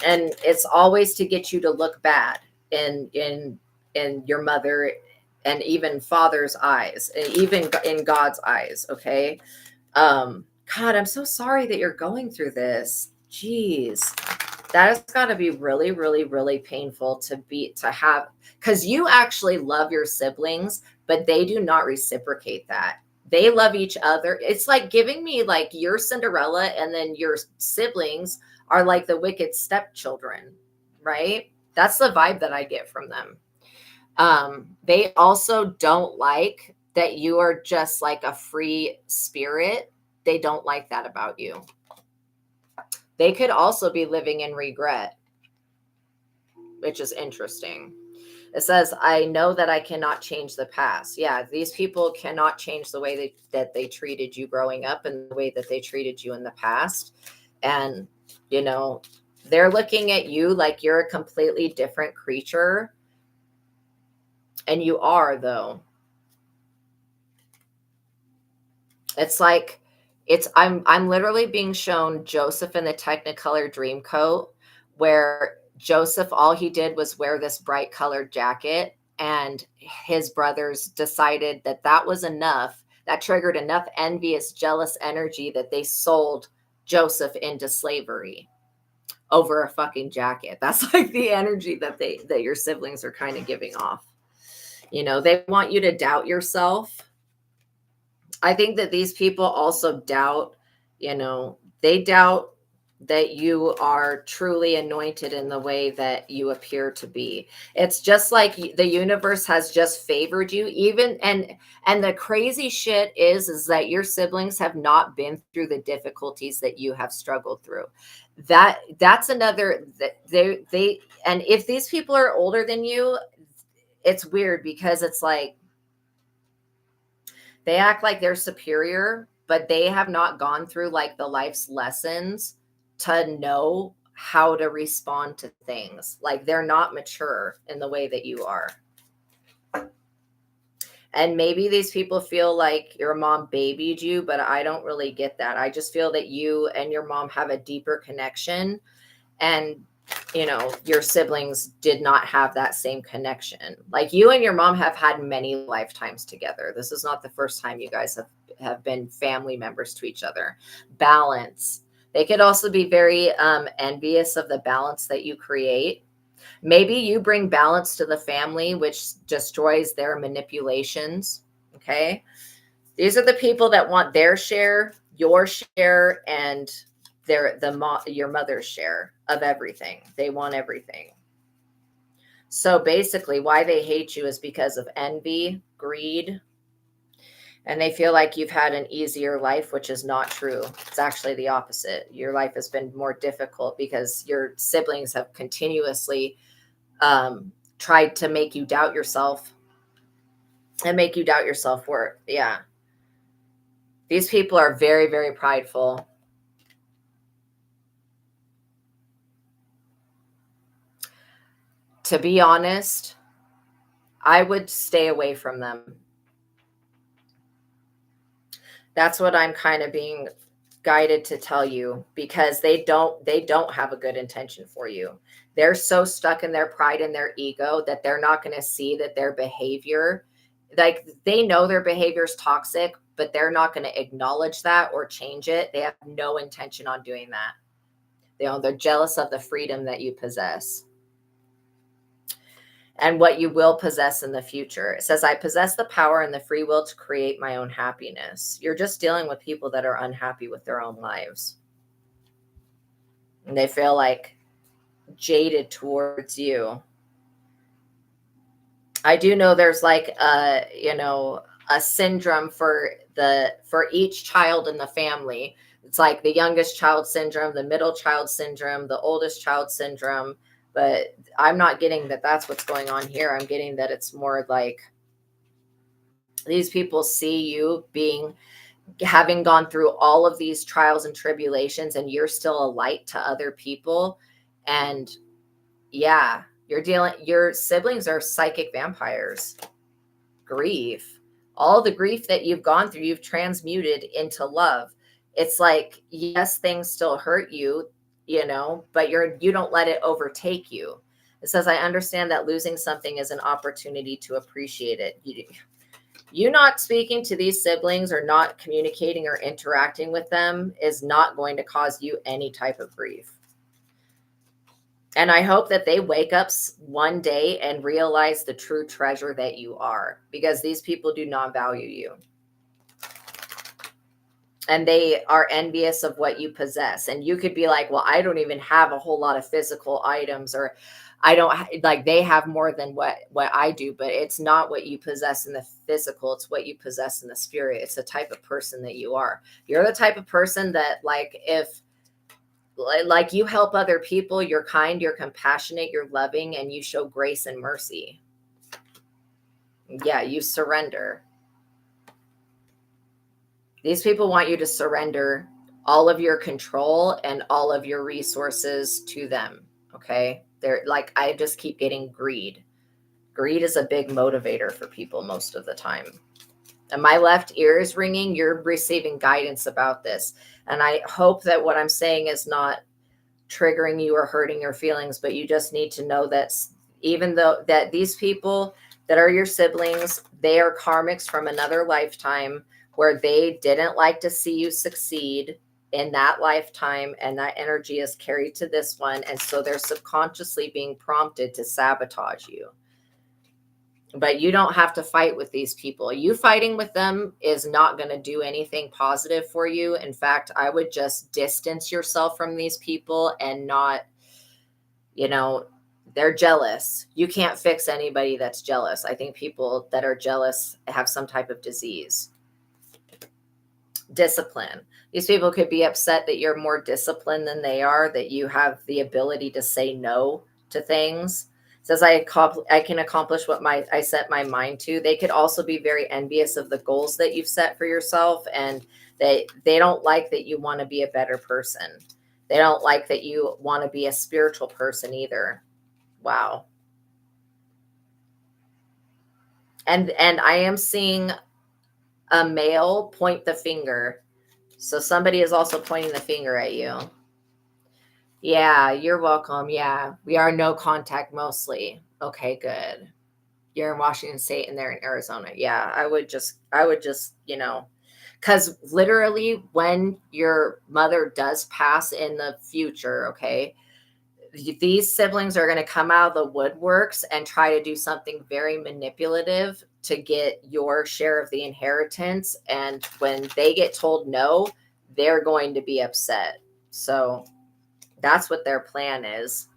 Speaker 1: And it's always to get you to look bad in your mother and even father's eyes, and even in God's eyes. Okay. God, I'm so sorry that you're going through this. Jeez. That has got to be really, really, really painful to have, because you actually love your siblings, but they do not reciprocate that. They love each other. It's like giving me like your Cinderella, and then your siblings are like the wicked stepchildren, right? That's the vibe that I get from them. They also don't like that you are just like a free spirit. They don't like that about you. They could also be living in regret, which is interesting. It says, I know that I cannot change the past. Yeah, these people cannot change the way that they treated you growing up and the way that they treated you in the past. And, you know, they're looking at you like you're a completely different creature. And you are, though. It's like, I'm literally being shown Joseph in the Technicolor Dreamcoat, where Joseph, all he did was wear this bright colored jacket, and his brothers decided that that was enough. That triggered enough envious, jealous energy that they sold Joseph into slavery over a fucking jacket. That's like the energy that your siblings are kind of giving off. You know, they want you to doubt yourself. I think that these people also doubt, they doubt that you are truly anointed in the way that you appear to be. It's just like the universe has just favored you. Even and the crazy shit is that your siblings have not been through the difficulties that you have struggled through. That's another they and if these people are older than you, it's weird because it's like they act like they're superior, but they have not gone through like the life's lessons to know how to respond to things. Like they're not mature in the way that you are. And maybe these people feel like your mom babied you, but I don't really get that. I just feel that you and your mom have a deeper connection, and your siblings did not have that same connection. Like you and your mom have had many lifetimes together. This is not the first time you guys have been family members to each other. Balance. They could also be very envious of the balance that you create. Maybe you bring balance to the family, which destroys their manipulations. Okay. These are the people that want their share, your share, and your mother's share of everything. They want everything. So basically, why they hate you is because of envy, greed, and they feel like you've had an easier life, which is not true. It's actually the opposite. Your life has been more difficult because your siblings have continuously tried to make you doubt yourself and make you doubt your self-worth. Yeah. These people are very, very prideful. To be honest, I would stay away from them. That's what I'm kind of being guided to tell you, because they don't have a good intention for you. They're so stuck in their pride and their ego that they're not going to see that their behavior, like they know their behavior is toxic, but they're not going to acknowledge that or change it. They have no intention on doing that. They're jealous of the freedom that you possess and what you will possess in the future. It says, I possess the power and the free will to create my own happiness. You're just dealing with people that are unhappy with their own lives. And they feel like jaded towards you. I do know there's like a syndrome for each child in the family. It's like the youngest child syndrome, the middle child syndrome, the oldest child syndrome. But I'm not getting that that's what's going on here. I'm getting that it's more like these people see you having gone through all of these trials and tribulations, and you're still a light to other people. And yeah, your siblings are psychic vampires. Grief. All the grief that you've gone through, you've transmuted into love. It's like, yes, things still hurt you, but you don't let it overtake you. It says, I understand that losing something is an opportunity to appreciate it. You not speaking to these siblings or not communicating or interacting with them is not going to cause you any type of grief. And I hope that they wake up one day and realize the true treasure that you are, because these people do not value you. And they are envious of what you possess. And you could be like, well, I don't even have a whole lot of physical items, or I don't like, they have more than what I do, but it's not what you possess in the physical. It's what you possess in the spirit. It's the type of person that you are. You're the type of person that, like, if like you help other people, you're kind, you're compassionate, you're loving, and you show grace and mercy. Yeah, you surrender. These people want you to surrender all of your control and all of your resources to them. Okay. They're like, I just keep getting greed. Greed is a big motivator for people most of the time. And my left ear is ringing. You're receiving guidance about this. And I hope that what I'm saying is not triggering you or hurting your feelings, but you just need to know that even though that these people that are your siblings, they are karmics from another lifetime where they didn't like to see you succeed in that lifetime, and that energy is carried to this one, and so they're subconsciously being prompted to sabotage you. But you don't have to fight with these people. You fighting with them is not going to do anything positive for you. In fact, I would just distance yourself from these people and not, they're jealous. You can't fix anybody that's jealous. I think people that are jealous have some type of disease. Discipline. These people could be upset that you're more disciplined than they are, that you have the ability to say no to things. It says I can accomplish what I set my mind to. They could also be very envious of the goals that you've set for yourself, and they don't like that you want to be a better person. They don't like that you want to be a spiritual person either. Wow. And I am seeing a male point the finger. So somebody is also pointing the finger at you. Yeah, you're welcome. Yeah, we are no contact mostly. Okay, good. You're in Washington State and they're in Arizona. Yeah, I would just, because literally when your mother does pass in the future, okay, these siblings are going to come out of the woodworks and try to do something very manipulative to get your share of the inheritance. And when they get told no, they're going to be upset. So that's what their plan is.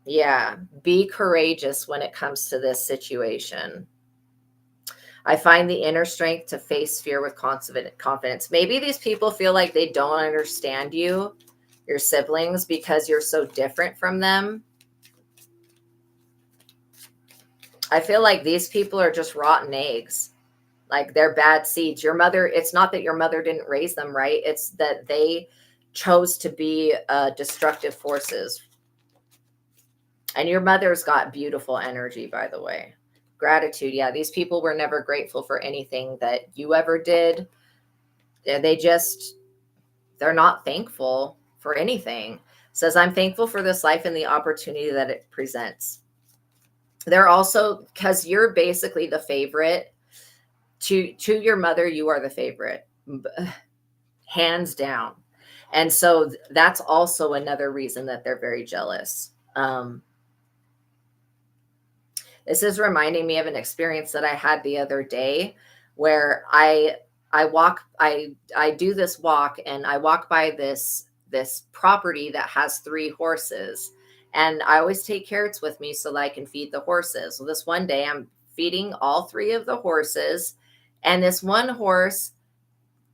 Speaker 1: Yeah, be courageous when it comes to this situation. I find the inner strength to face fear with confidence. Maybe these people feel like they don't understand you, your siblings, because you're so different from them. I feel like these people are just rotten eggs. Like they're bad seeds. Your mother, it's not that your mother didn't raise them right. It's that they chose to be destructive forces. And your mother's got beautiful energy, by the way. Gratitude. Yeah, these people were never grateful for anything that you ever did. They're not thankful for anything. It says, I'm thankful for this life and the opportunity that it presents. They're also, because you're basically the favorite to your mother, you are the favorite, hands down. And so that's also another reason that they're very jealous. This is reminding me of an experience that I had the other day where I do this walk, and I walk by this property that has 3 horses, and I always take carrots with me so that I can feed the horses. Well, this one day I'm feeding all 3 of the horses, and this one horse,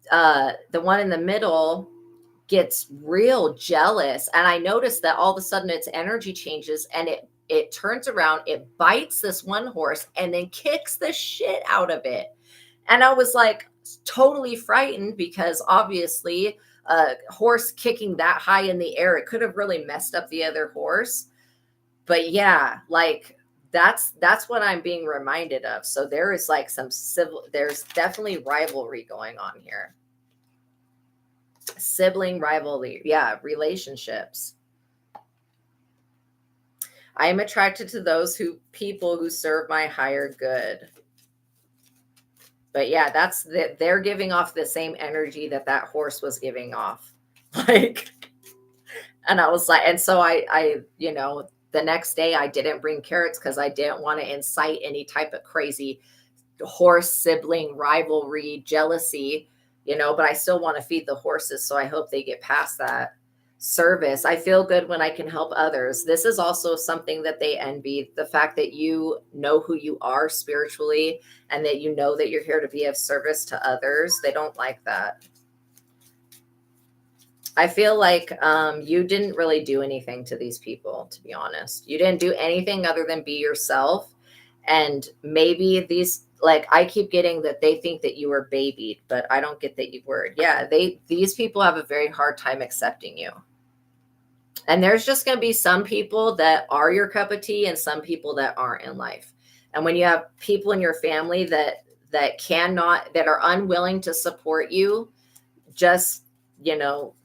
Speaker 1: the one in the middle, gets real jealous, and I noticed that all of a sudden its energy changes, and it turns around, it bites this one horse, and then kicks the shit out of it. And I was like totally frightened, because obviously a horse kicking that high in the air, it could have really messed up the other horse. But yeah, like that's what I'm being reminded of. So there is like there's definitely rivalry going on here. Sibling rivalry. Yeah, relationships. I am attracted to those people who serve my higher good. But yeah, they're giving off the same energy that horse was giving off. Like, And I was like, and so the next day I didn't bring carrots because I didn't want to incite any type of crazy horse sibling rivalry, jealousy, but I still want to feed the horses. So I hope they get past that. Service. I feel good when I can help others. This is also something that they envy, the fact that you know who you are spiritually and that you know that you're here to be of service to others. They don't like that. I feel like you didn't really do anything to these people, to be honest. You didn't do anything other than be yourself. And maybe like I keep getting that they think that you were babied, but I don't get that you were. Yeah, these people have a very hard time accepting you. And there's just going to be some people that are your cup of tea and some people that aren't in life. And when you have people in your family that are unwilling to support you, just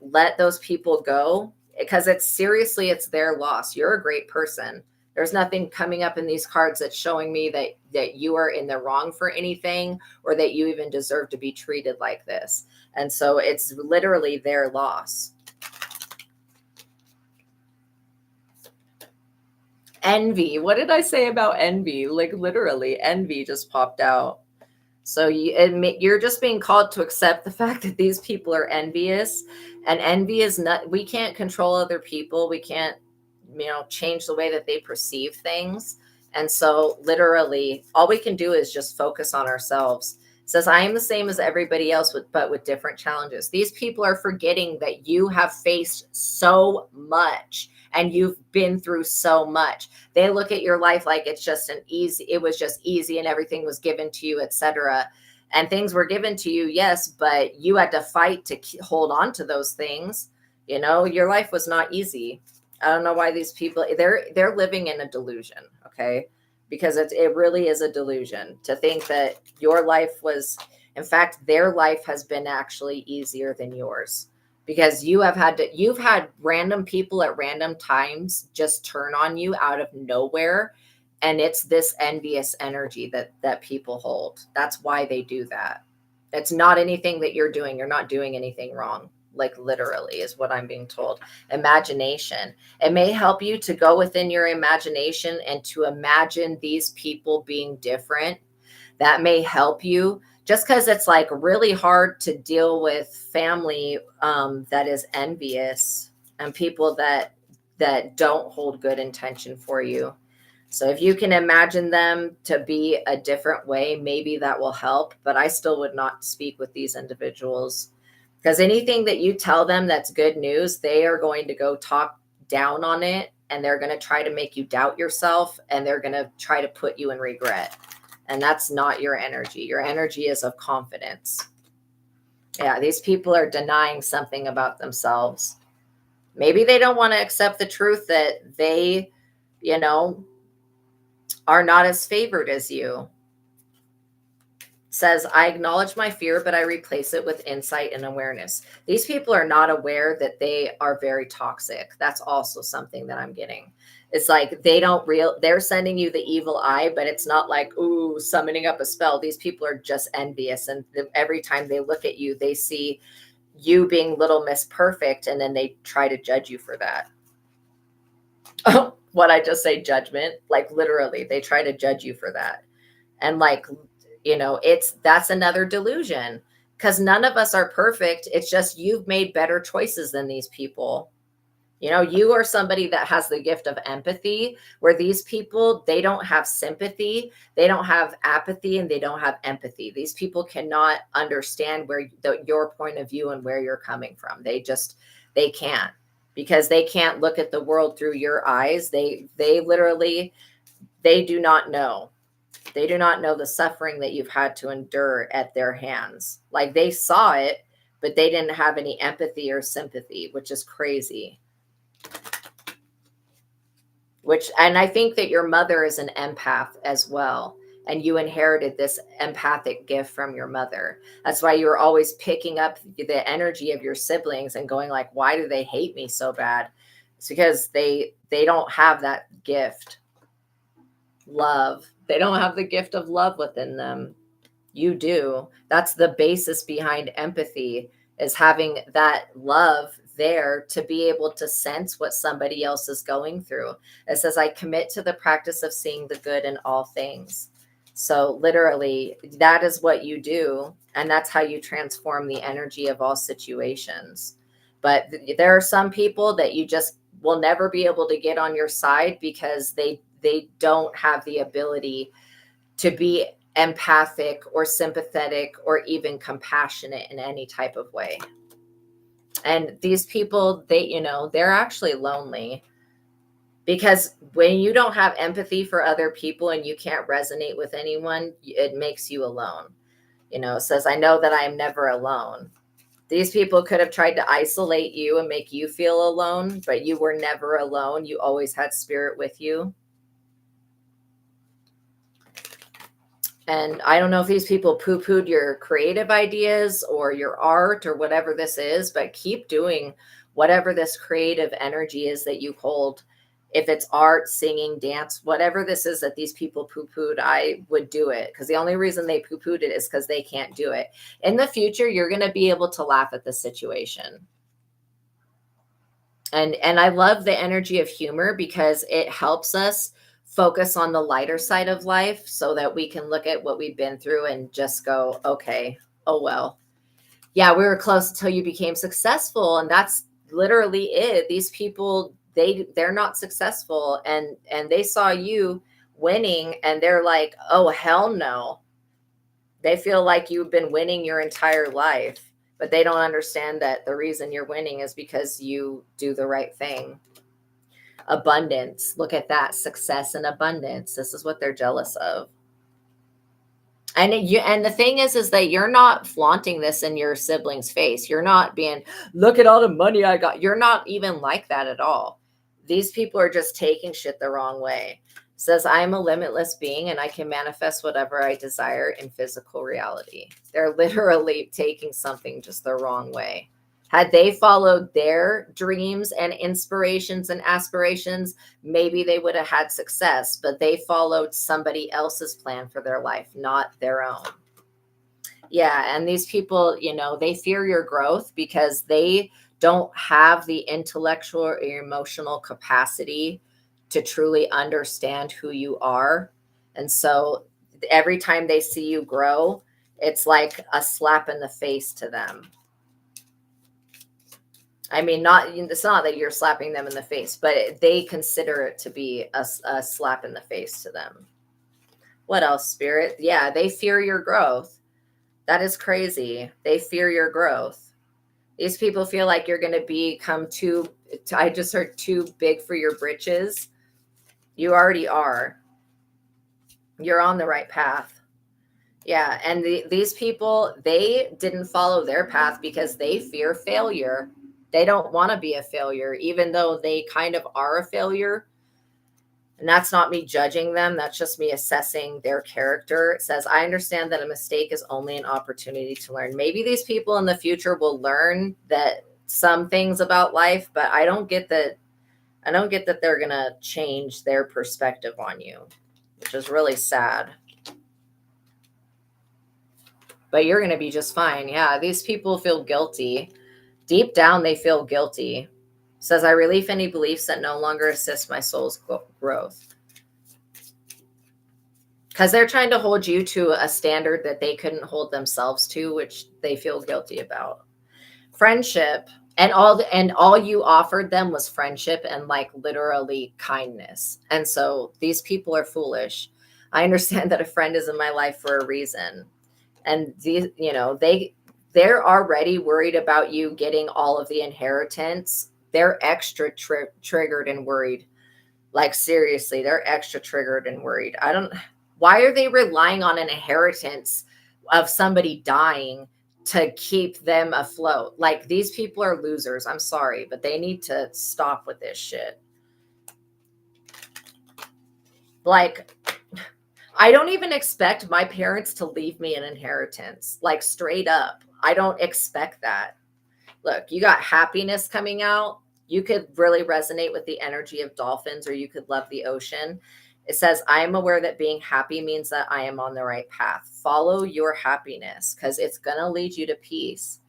Speaker 1: let those people go, because it's their loss. You're a great person. There's nothing coming up in these cards that's showing me that you are in the wrong for anything or that you even deserve to be treated like this. And so it's literally their loss. Envy. What did I say about envy? Like literally envy just popped out. So you're just being called to accept the fact that these people are envious, and envy is not, we can't control other people. We can't, change the way that they perceive things. And so literally all we can do is just focus on ourselves. It says, I am the same as everybody else, but with different challenges. These people are forgetting that you have faced so much and you've been through so much. They look at your life like it was just easy and everything was given to you, etc. And things were given to you, yes, but you had to fight to hold on to those things. Your life was not easy. I don't know why these people, they're living in a delusion, okay? Because it really is a delusion to think that your life was, in fact, their life has been actually easier than yours. Because you've had random people at random times just turn on you out of nowhere. And it's this envious energy that people hold. That's why they do that. It's not anything that you're doing. You're not doing anything wrong. Like literally is what I'm being told. Imagination. It may help you to go within your imagination and to imagine these people being different. That may help you. Just because it's like really hard to deal with family that is envious and people that don't hold good intention for you. So if you can imagine them to be a different way, maybe that will help. But I still would not speak with these individuals, because anything that you tell them that's good news, they are going to go talk down on it, and they're going to try to make you doubt yourself, and they're going to try to put you in regret. And that's not your energy. Your energy is of confidence. Yeah, these people are denying something about themselves. Maybe they don't want to accept the truth that they, are not as favored as you. It says, I acknowledge my fear, but I replace it with insight and awareness. These people are not aware that they are very toxic. That's also something that I'm getting. It's like they're sending you the evil eye, but it's not like, ooh, summoning up a spell. These people are just envious. And every time they look at you, they see you being Little Miss Perfect, and then they try to judge you for that. Oh, what I just say, judgment? Like literally, they try to judge you for that. And like, that's another delusion, because none of us are perfect. It's just you've made better choices than these people. You are somebody that has the gift of empathy, where these people, they don't have sympathy, they don't have apathy, and they don't have empathy. These people cannot understand your point of view and where you're coming from. They can't, because they can't look at the world through your eyes. They literally, they do not know. They do not know the suffering that you've had to endure at their hands. Like they saw it, but they didn't have any empathy or sympathy, which is crazy. And I think that your mother is an empath as well. And you inherited this empathic gift from your mother. That's why you were always picking up the energy of your siblings and going like, why do they hate me so bad? It's because they don't have that gift. Love. They don't have the gift of love within them. You do. That's the basis behind empathy, is having that love there to be able to sense what somebody else is going through. It says, I commit to the practice of seeing the good in all things. So literally, that is what you do. And that's how you transform the energy of all situations. But there are some people that you just will never be able to get on your side because they don't have the ability to be empathic or sympathetic or even compassionate in any type of way. And these people, they're actually lonely, because when you don't have empathy for other people and you can't resonate with anyone, it makes you alone. It says, I know that I am never alone. These people could have tried to isolate you and make you feel alone, but you were never alone. You always had spirit with you. And I don't know if these people poo-pooed your creative ideas or your art or whatever this is, but keep doing whatever this creative energy is that you hold. If it's art, singing, dance, whatever this is that these people poo-pooed, I would do it, because the only reason they poo-pooed it is because they can't do it. In the future, you're going to be able to laugh at the situation. And I love the energy of humor, because it helps us focus on the lighter side of life so that we can look at what we've been through and just go, okay, oh, well, yeah, we were close until you became successful. And that's literally it. These people, they're not successful, and they saw you winning and they're like, oh, hell no. They feel like you've been winning your entire life, but they don't understand that the reason you're winning is because you do the right thing. Abundance. Look at that. Success and abundance. This is what they're jealous of. And the thing is that you're not flaunting this in your sibling's face. You're not being, look at all the money I got. You're not even like that at all. These people are just taking shit the wrong way. It says, I am a limitless being and I can manifest whatever I desire in physical reality. They're literally taking something just the wrong way. Had they followed their dreams and inspirations and aspirations, maybe they would have had success, but they followed somebody else's plan for their life, not their own. Yeah, and these people, they fear your growth because they don't have the intellectual or emotional capacity to truly understand who you are. And so every time they see you grow, it's like a slap in the face to them. I mean, it's not that you're slapping them in the face, but they consider it to be a slap in the face to them. What else, Spirit? Yeah, they fear your growth. That is crazy. They fear your growth. These people feel like you're going to become I just heard too big for your britches. You already are. You're on the right path. Yeah, and these people, they didn't follow their path because they fear failure. They don't want to be a failure, even though they kind of are a failure. And that's not me judging them. That's just me assessing their character. It says, I understand that a mistake is only an opportunity to learn. Maybe these people in the future will learn that some things about life, but I don't get that they're going to change their perspective on you, which is really sad. But you're going to be just fine. Yeah, these people feel guilty. Deep down, they feel guilty. It says, I relieve any beliefs that no longer assist my soul's growth. Because they're trying to hold you to a standard that they couldn't hold themselves to, which they feel guilty about. Friendship, and all you offered them was friendship and like literally kindness. And so these people are foolish. I understand that a friend is in my life for a reason. And these, they're already worried about you getting all of the inheritance. They're extra triggered and worried. Like, seriously, they're extra triggered and worried. Why are they relying on an inheritance of somebody dying to keep them afloat? Like, these people are losers. I'm sorry, but they need to stop with this shit. Like, I don't even expect my parents to leave me an inheritance, like straight up. I don't expect that. Look, you got happiness coming out. You could really resonate with the energy of dolphins, or you could love the ocean. It says, I am aware that being happy means that I am on the right path. Follow your happiness because it's going to lead you to peace.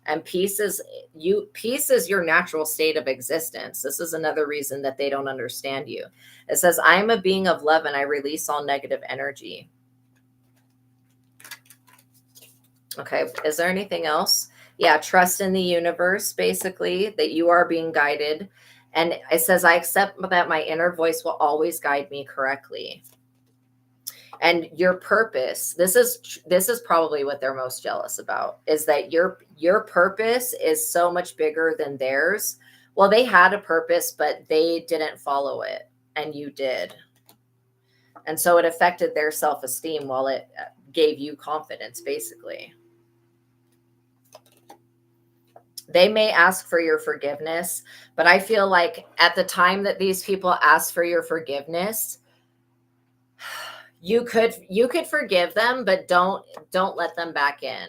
Speaker 1: And peace is your natural state of existence. This is another reason that they don't understand you. It says, I am a being of love and I release all negative energy. Okay, is there anything else? Yeah, trust in the universe, basically, that you are being guided. And it says, I accept that my inner voice will always guide me correctly. And your purpose, this is probably what they're most jealous about, is that your purpose is so much bigger than theirs. Well, they had a purpose, but they didn't follow it, and you did. And so it affected their self-esteem while it gave you confidence, basically. They may ask for your forgiveness, but I feel like at the time that these people ask for your forgiveness, you could forgive them, but don't let them back in.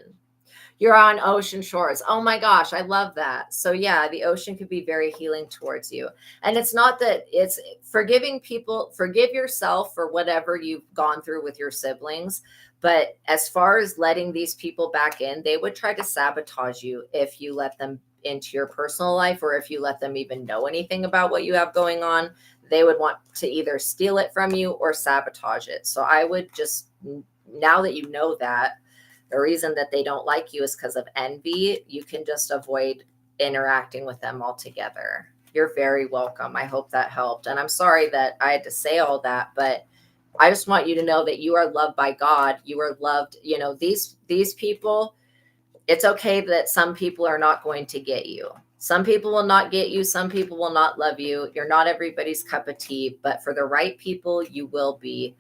Speaker 1: You're on ocean shores. Oh my gosh, I love that. So yeah, the ocean could be very healing towards you. And it's not that it's forgiving people, forgive yourself for whatever you've gone through with your siblings. But as far as letting these people back in, they would try to sabotage you if you let them into your personal life, or if you let them even know anything about what you have going on. They would want to either steal it from you or sabotage it. So I would just, now that you know that, the reason that they don't like you is because of envy, you can just avoid interacting with them altogether. You're very welcome. I hope that helped. And I'm sorry that I had to say all that, but I just want you to know that you are loved by God. You are loved. You know, these people, it's okay that some people are not going to get you. Some people will not get you. Some people will not love you. You're not everybody's cup of tea, but for the right people, you will be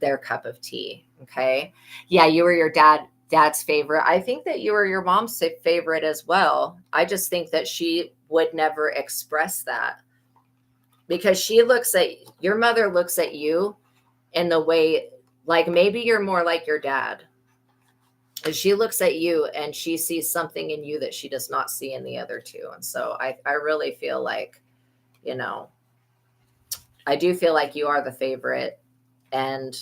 Speaker 1: their cup of tea. Okay. Yeah. You were your dad's favorite. I think that you were your mom's favorite as well. I just think that she would never express that, because your mother looks at you in the way, like maybe you're more like your dad. And she looks at you and she sees something in you that she does not see in the other two. And so I really feel like, you know, I do feel like you are the favorite. And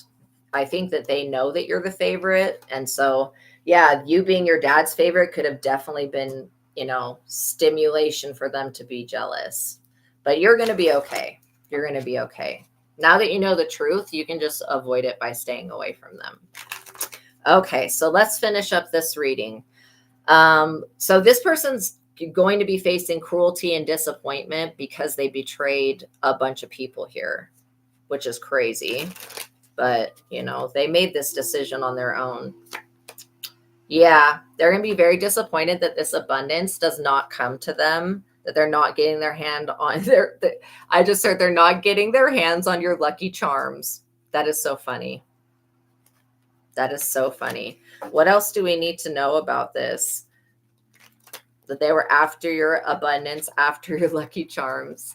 Speaker 1: I think that they know that you're the favorite. And so, yeah, you being your dad's favorite could have definitely been, you know, stimulation for them to be jealous. But you're going to be okay. You're going to be okay. Now that you know the truth, you can just avoid it by staying away from them. Okay, so let's finish up this reading. So this person's going to be facing cruelty and disappointment because they betrayed a bunch of people here, which is crazy. But, you know, they made this decision on their own. Yeah, they're going to be very disappointed that this abundance does not come to them, that they're not getting their hand on I just heard they're not getting their hands on your lucky charms. That is so funny. That is so funny. What else do we need to know about this? That they were after your abundance, after your lucky charms.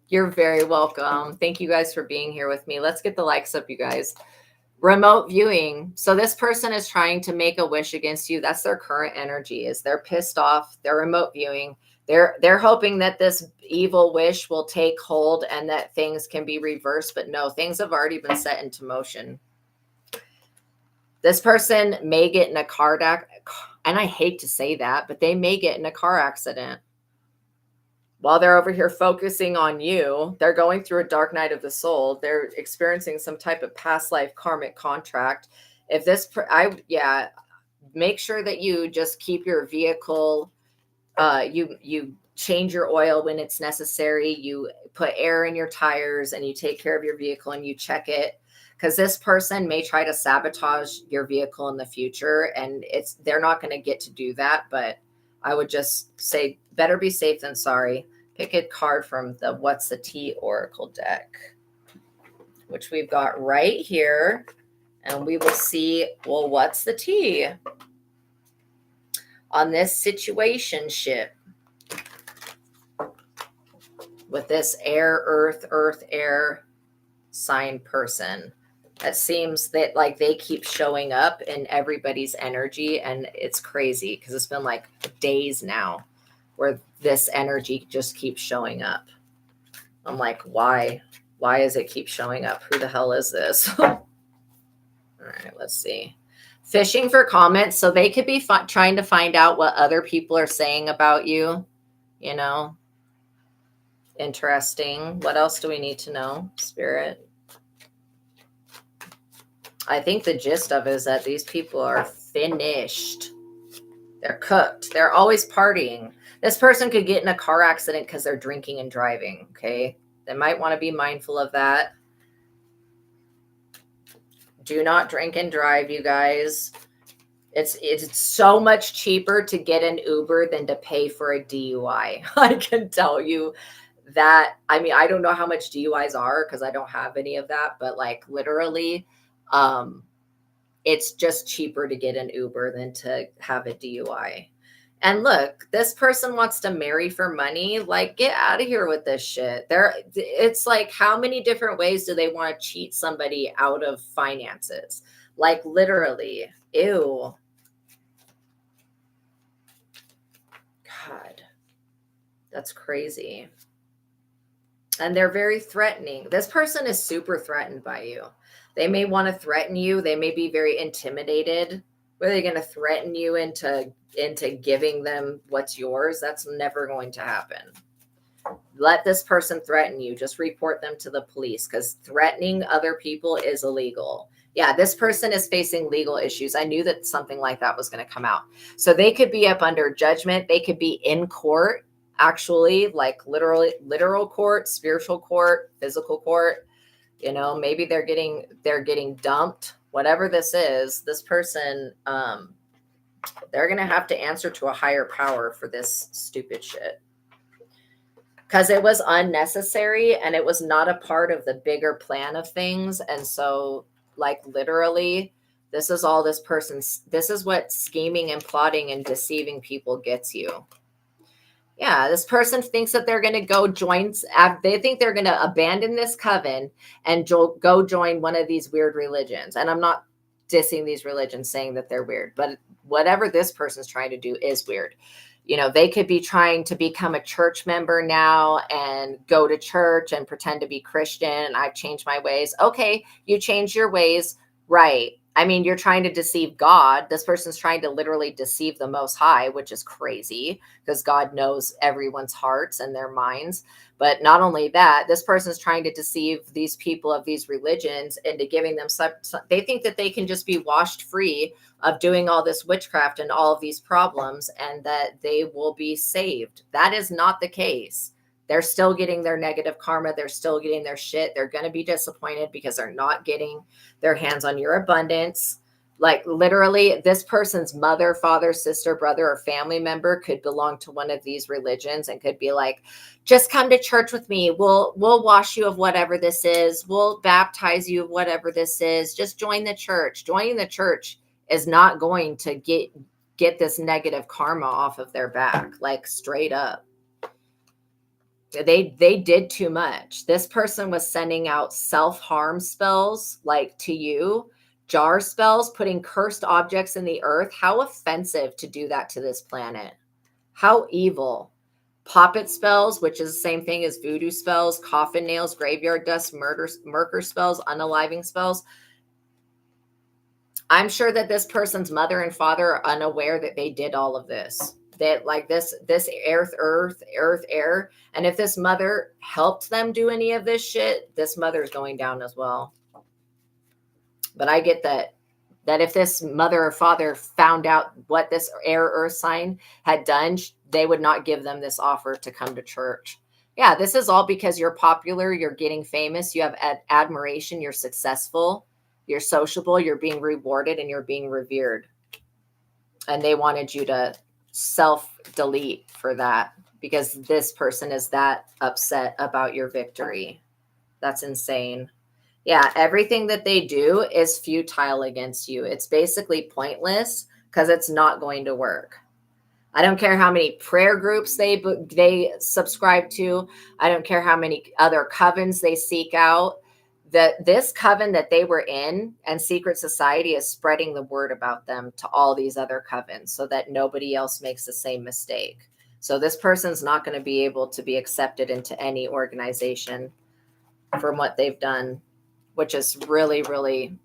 Speaker 1: You're very welcome. Thank you guys for being here with me. Let's get the likes up, you guys. Remote viewing. So this person is trying to make a wish against you. That's their current energy, is they're pissed off. They're remote viewing. They're hoping that this evil wish will take hold and that things can be reversed. But no, things have already been set into motion. This person may get in a car accident, and I hate to say that, but they may get in a car accident. While they're over here focusing on you, they're going through a dark night of the soul. They're experiencing some type of past life karmic contract. If this, make sure that you just keep your vehicle. You change your oil when it's necessary. You put air in your tires and you take care of your vehicle and you check it. Because this person may try to sabotage your vehicle in the future, and they're not going to get to do that. But I would just say better be safe than sorry. Pick a card from the What's the Tea Oracle deck, which we've got right here. And we will see, well, what's the tea on this situationship with this air, earth, air sign person. It seems that like they keep showing up in everybody's energy, and it's crazy because it's been like days now where this energy just keeps showing up. I'm like, why does it keep showing up? Who the hell is this? All right, let's see. Fishing for comments, so they could be trying to find out what other people are saying about you, you know. Interesting. What else do we need to know, Spirit? I think the gist of it is that these people are finished. They're cooked. They're always partying. This person could get in a car accident because they're drinking and driving, okay? They might want to be mindful of that. Do not drink and drive, you guys. It's so much cheaper to get an Uber than to pay for a DUI. I can tell you that. I mean, I don't know how much DUIs are because I don't have any of that, but like literally, it's just cheaper to get an Uber than to have a DUI. And look, this person wants to marry for money. Like, get out of here with this shit. It's like, how many different ways do they want to cheat somebody out of finances? Like, literally, ew. God, that's crazy. And they're very threatening. This person is super threatened by you. They may want to threaten you. They may be very intimidated. Were they going to threaten you into giving them what's yours? That's never going to happen. Let this person threaten you. Just report them to the police, because threatening other people is illegal. Yeah, this person is facing legal issues. I knew that something like that was going to come out. So they could be up under judgment. They could be in court, actually, like literal court, spiritual court, physical court. You know, maybe they're getting dumped. Whatever this is, this person, they're going to have to answer to a higher power for this stupid shit. Because it was unnecessary and it was not a part of the bigger plan of things. And so, like, literally, this is all this is what scheming and plotting and deceiving people gets you. Yeah, this person thinks that they're going to go join, they think they're going to abandon this coven and go join one of these weird religions. And I'm not dissing these religions, saying that they're weird, but whatever this person's trying to do is weird. You know, they could be trying to become a church member now and go to church and pretend to be Christian. I've changed my ways. Okay, you change your ways, right? I mean, you're trying to deceive God. This person's trying to literally deceive the Most High, which is crazy because God knows everyone's hearts and their minds. But not only that, this person's trying to deceive these people of these religions into giving them they think that they can just be washed free of doing all this witchcraft and all of these problems and that they will be saved. That is not the case. They're still getting their negative karma. They're still getting their shit. They're going to be disappointed because they're not getting their hands on your abundance. Like, literally, this person's mother, father, sister, brother, or family member could belong to one of these religions and could be like, just come to church with me. We'll wash you of whatever this is. We'll baptize you of whatever this is. Just join the church. Joining the church is not going to get this negative karma off of their back, like, straight up. They did too much. This person was sending out self-harm spells, like, to you, jar spells, putting cursed objects in the earth. How offensive to do that to this planet. How evil. Poppet spells, which is the same thing as voodoo spells, coffin nails, graveyard dust, murder spells, unaliving spells. I'm sure that this person's mother and father are unaware that they did all of this. That, like, this earth, air. And if this mother helped them do any of this shit, this mother's going down as well. But I get that if this mother or father found out what this air earth sign had done, they would not give them this offer to come to church. Yeah, this is all because you're popular, you're getting famous, you have admiration, you're successful, you're sociable, you're being rewarded, and you're being revered. And they wanted you to self-delete for that because this person is that upset about your victory. That's insane. Yeah, everything that they do is futile against you. It's basically pointless because it's not going to work. I don't care how many prayer groups they subscribe to. I don't care how many other covens they seek out. This coven that they were in and secret society is spreading the word about them to all these other covens so that nobody else makes the same mistake. So this person's not going to be able to be accepted into any organization from what they've done, which is really, really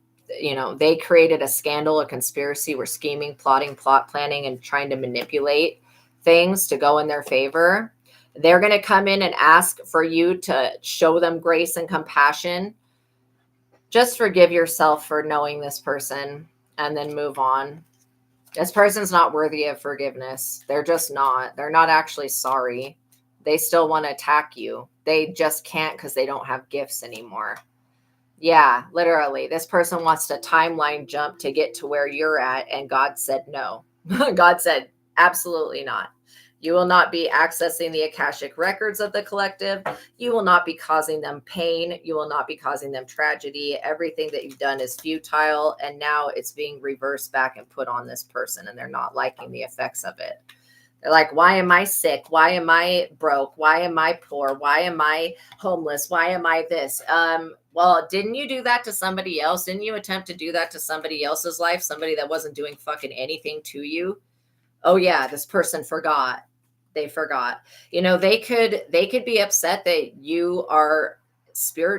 Speaker 1: you know, they created a scandal, a conspiracy, were scheming, plotting, plot planning, and trying to manipulate things to go in their favor. They're going to come in and ask for you to show them grace and compassion. Just forgive yourself for knowing this person and then move on. This person's not worthy of forgiveness. They're just not. They're not actually sorry. They still want to attack you. They just can't because they don't have gifts anymore. Yeah, literally. This person wants to timeline jump to get to where you're at, and God said no. God said, absolutely not. You will not be accessing the Akashic records of the collective. You will not be causing them pain. You will not be causing them tragedy. Everything that you've done is futile, and now it's being reversed back and put on this person, and they're not liking the effects of it. They're like, why am I sick? Why am I broke? Why am I poor? Why am I homeless? Why am I this? Well, didn't you do that to somebody else? Didn't you attempt to do that to somebody else's life? Somebody that wasn't doing fucking anything to you? Oh yeah, this person forgot. They forgot. You know, they could be upset that you are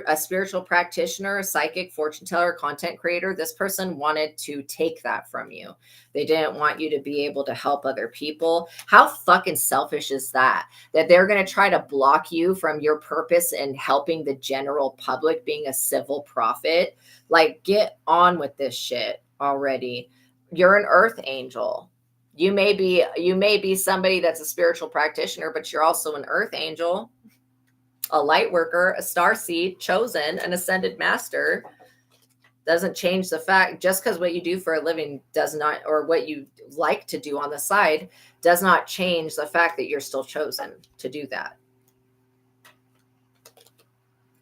Speaker 1: a spiritual practitioner, a psychic, fortune teller, content creator. This person wanted to take that from you. They didn't want you to be able to help other people. How fucking selfish is that? That they're going to try to block you from your purpose and helping the general public, being a civil prophet. Like, get on with this shit already. You're an earth angel. You may be somebody that's a spiritual practitioner, but you're also an earth angel, a light worker, a star seed, chosen, an ascended master. Doesn't change the fact, just because what you do for a living does not, or what you like to do on the side does not change the fact that you're still chosen to do that.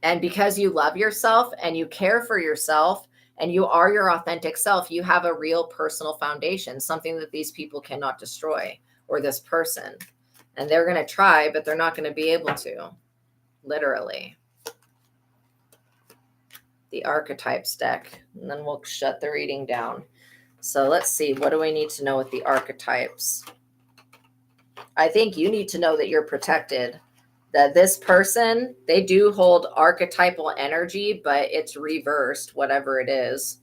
Speaker 1: And because you love yourself and you care for yourself and you are your authentic self, you have a real personal foundation, something that these people cannot destroy, or this person. And they're going to try, but they're not going to be able to. Literally. The archetypes deck, and then we'll shut the reading down. So let's see, what do we need to know with the archetypes? I think you need to know that you're protected, that this person, they do hold archetypal energy, but it's reversed, whatever it is.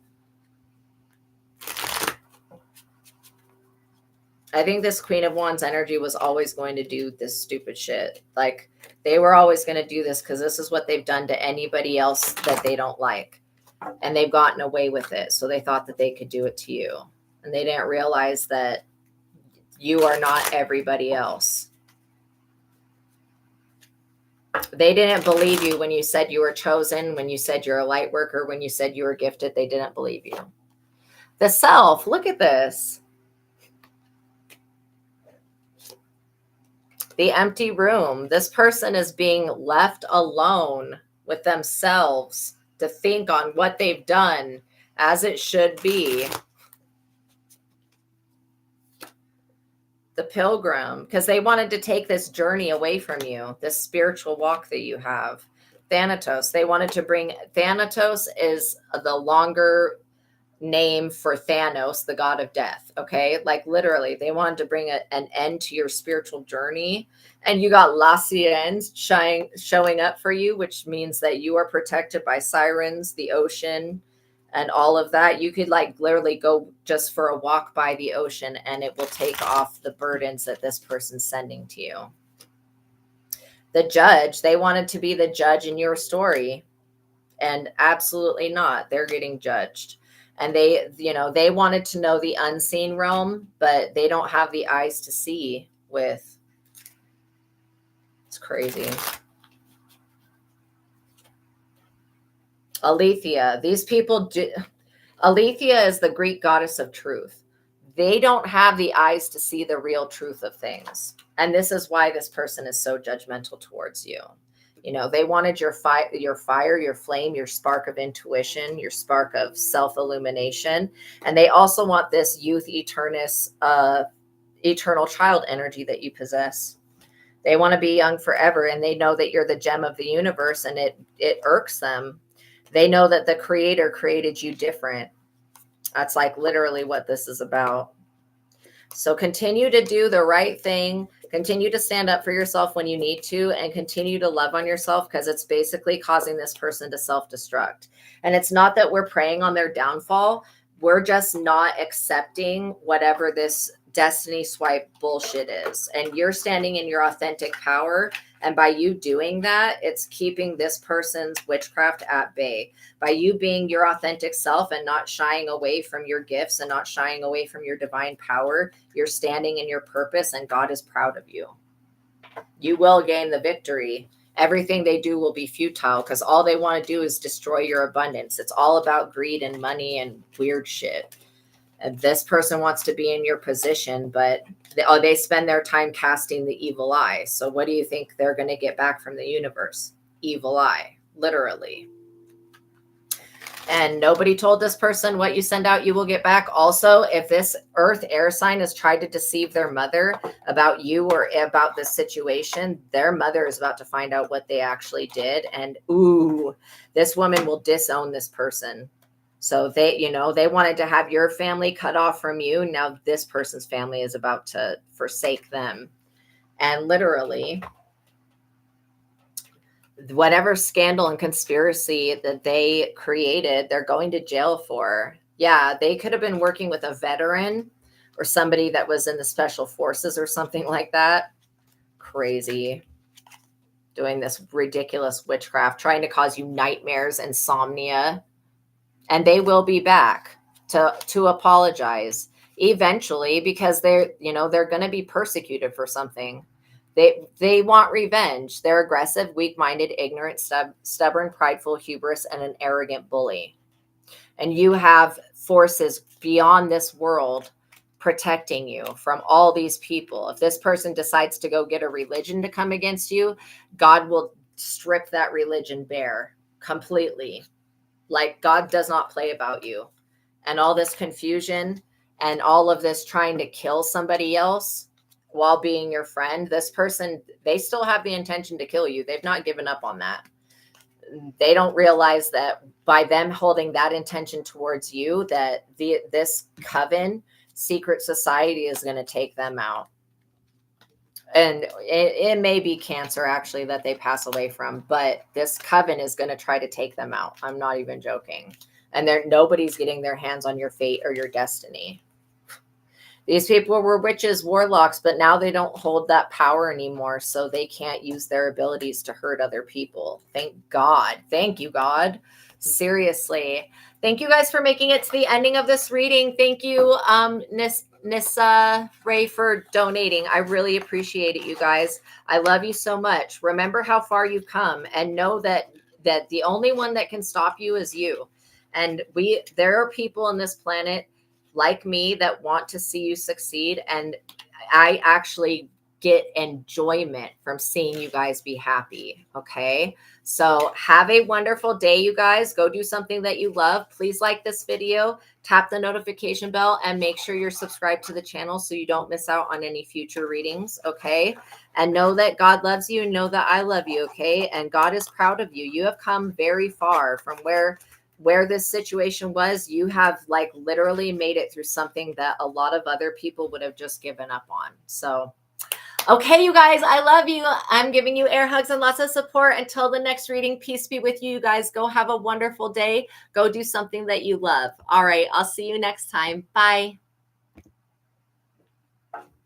Speaker 1: I think this Queen of Wands energy was always going to do this stupid shit. Like, they were always going to do this because this is what they've done to anybody else that they don't like. And they've gotten away with it. So they thought that they could do it to you. And they didn't realize that you are not everybody else. They didn't believe you when you said you were chosen, when you said you're a light worker, when you said you were gifted. They didn't believe you. The self, look at this. The empty room. This person is being left alone with themselves to think on what they've done as it should be. The pilgrim, because they wanted to take this journey away from you, this spiritual walk that you have. Thanatos, they wanted to bring, Thanatos is the longer name for Thanos, the god of death. Okay, like literally they wanted to bring an end to your spiritual journey, and you got La Sirens showing up for you, which means that you are protected by sirens, the ocean, and all of that. You could like literally go just for a walk by the ocean and it will take off the burdens that this person's sending to you. The judge, they wanted to be the judge in your story, and absolutely not. They're getting judged. And they, they wanted to know the unseen realm, but they don't have the eyes to see with. It's crazy. Aletheia. These people do. Aletheia is the Greek goddess of truth. They don't have the eyes to see the real truth of things. And this is why this person is so judgmental towards you. They wanted your fire, your flame, your spark of intuition, your spark of self-illumination. And they also want this youth eternus, eternal child energy that you possess. They want to be young forever, and they know that you're the gem of the universe, and it irks them. They know that the creator created you different. That's like literally what this is about. So continue to do the right thing. Continue to stand up for yourself when you need to, and continue to love on yourself, because it's basically causing this person to self-destruct. And it's not that we're preying on their downfall. We're just not accepting whatever this destiny swipe bullshit is. And you're standing in your authentic power. And by you doing that, it's keeping this person's witchcraft at bay. By you being your authentic self and not shying away from your gifts and not shying away from your divine power, you're standing in your purpose, and God is proud of you. You will gain the victory. Everything they do will be futile, because all they want to do is destroy your abundance. It's all about greed and money and weird shit. And this person wants to be in your position, but they spend their time casting the evil eye. So what do you think they're going to get back from the universe? Evil eye, literally. And nobody told this person what you send out, you will get back. Also, if this earth air sign has tried to deceive their mother about you or about this situation, their mother is about to find out what they actually did. And ooh, this woman will disown this person. So they wanted to have your family cut off from you. Now this person's family is about to forsake them. And literally, whatever scandal and conspiracy that they created, they're going to jail for. Yeah, they could have been working with a veteran or somebody that was in the special forces or something like that. Crazy. Doing this ridiculous witchcraft, trying to cause you nightmares, insomnia. And they will be back to apologize eventually, because they're going to be persecuted for something. They want revenge. They're aggressive, weak-minded, ignorant, stubborn, prideful, hubris, and an arrogant bully. And you have forces beyond this world protecting you from all these people. If this person decides to go get a religion to come against you, God will strip that religion bare completely. Like, God does not play about you. And all this confusion and all of this trying to kill somebody else while being your friend, this person, they still have the intention to kill you. They've not given up on that. They don't realize that by them holding that intention towards you, that this coven secret society is going to take them out. And it may be cancer, actually, that they pass away from, but this coven is going to try to take them out. I'm not even joking. And nobody's getting their hands on your fate or your destiny. These people were witches, warlocks, but now they don't hold that power anymore, so they can't use their abilities to hurt other people. Thank God. Thank you, God. Seriously. Thank you guys for making it to the ending of this reading. Thank you, Nissa Ray, for donating. I really appreciate it, you guys. I love you so much. Remember how far you've come, and know that the only one that can stop you is you. And there are people on this planet like me that want to see you succeed. And I actually get enjoyment from seeing you guys be happy. Okay. So have a wonderful day, you guys. Go do something that you love. Please like this video, tap the notification bell, and make sure you're subscribed to the channel so you don't miss out on any future readings. Okay. And know that God loves you, and know that I love you. Okay. And God is proud of you. You have come very far from where this situation was. You have like literally made it through something that a lot of other people would have just given up on. So, okay, you guys, I love you. I'm giving you air hugs and lots of support. Until the next reading, peace be with you. You guys, go have a wonderful day. Go do something that you love. All right. I'll see you next time. Bye.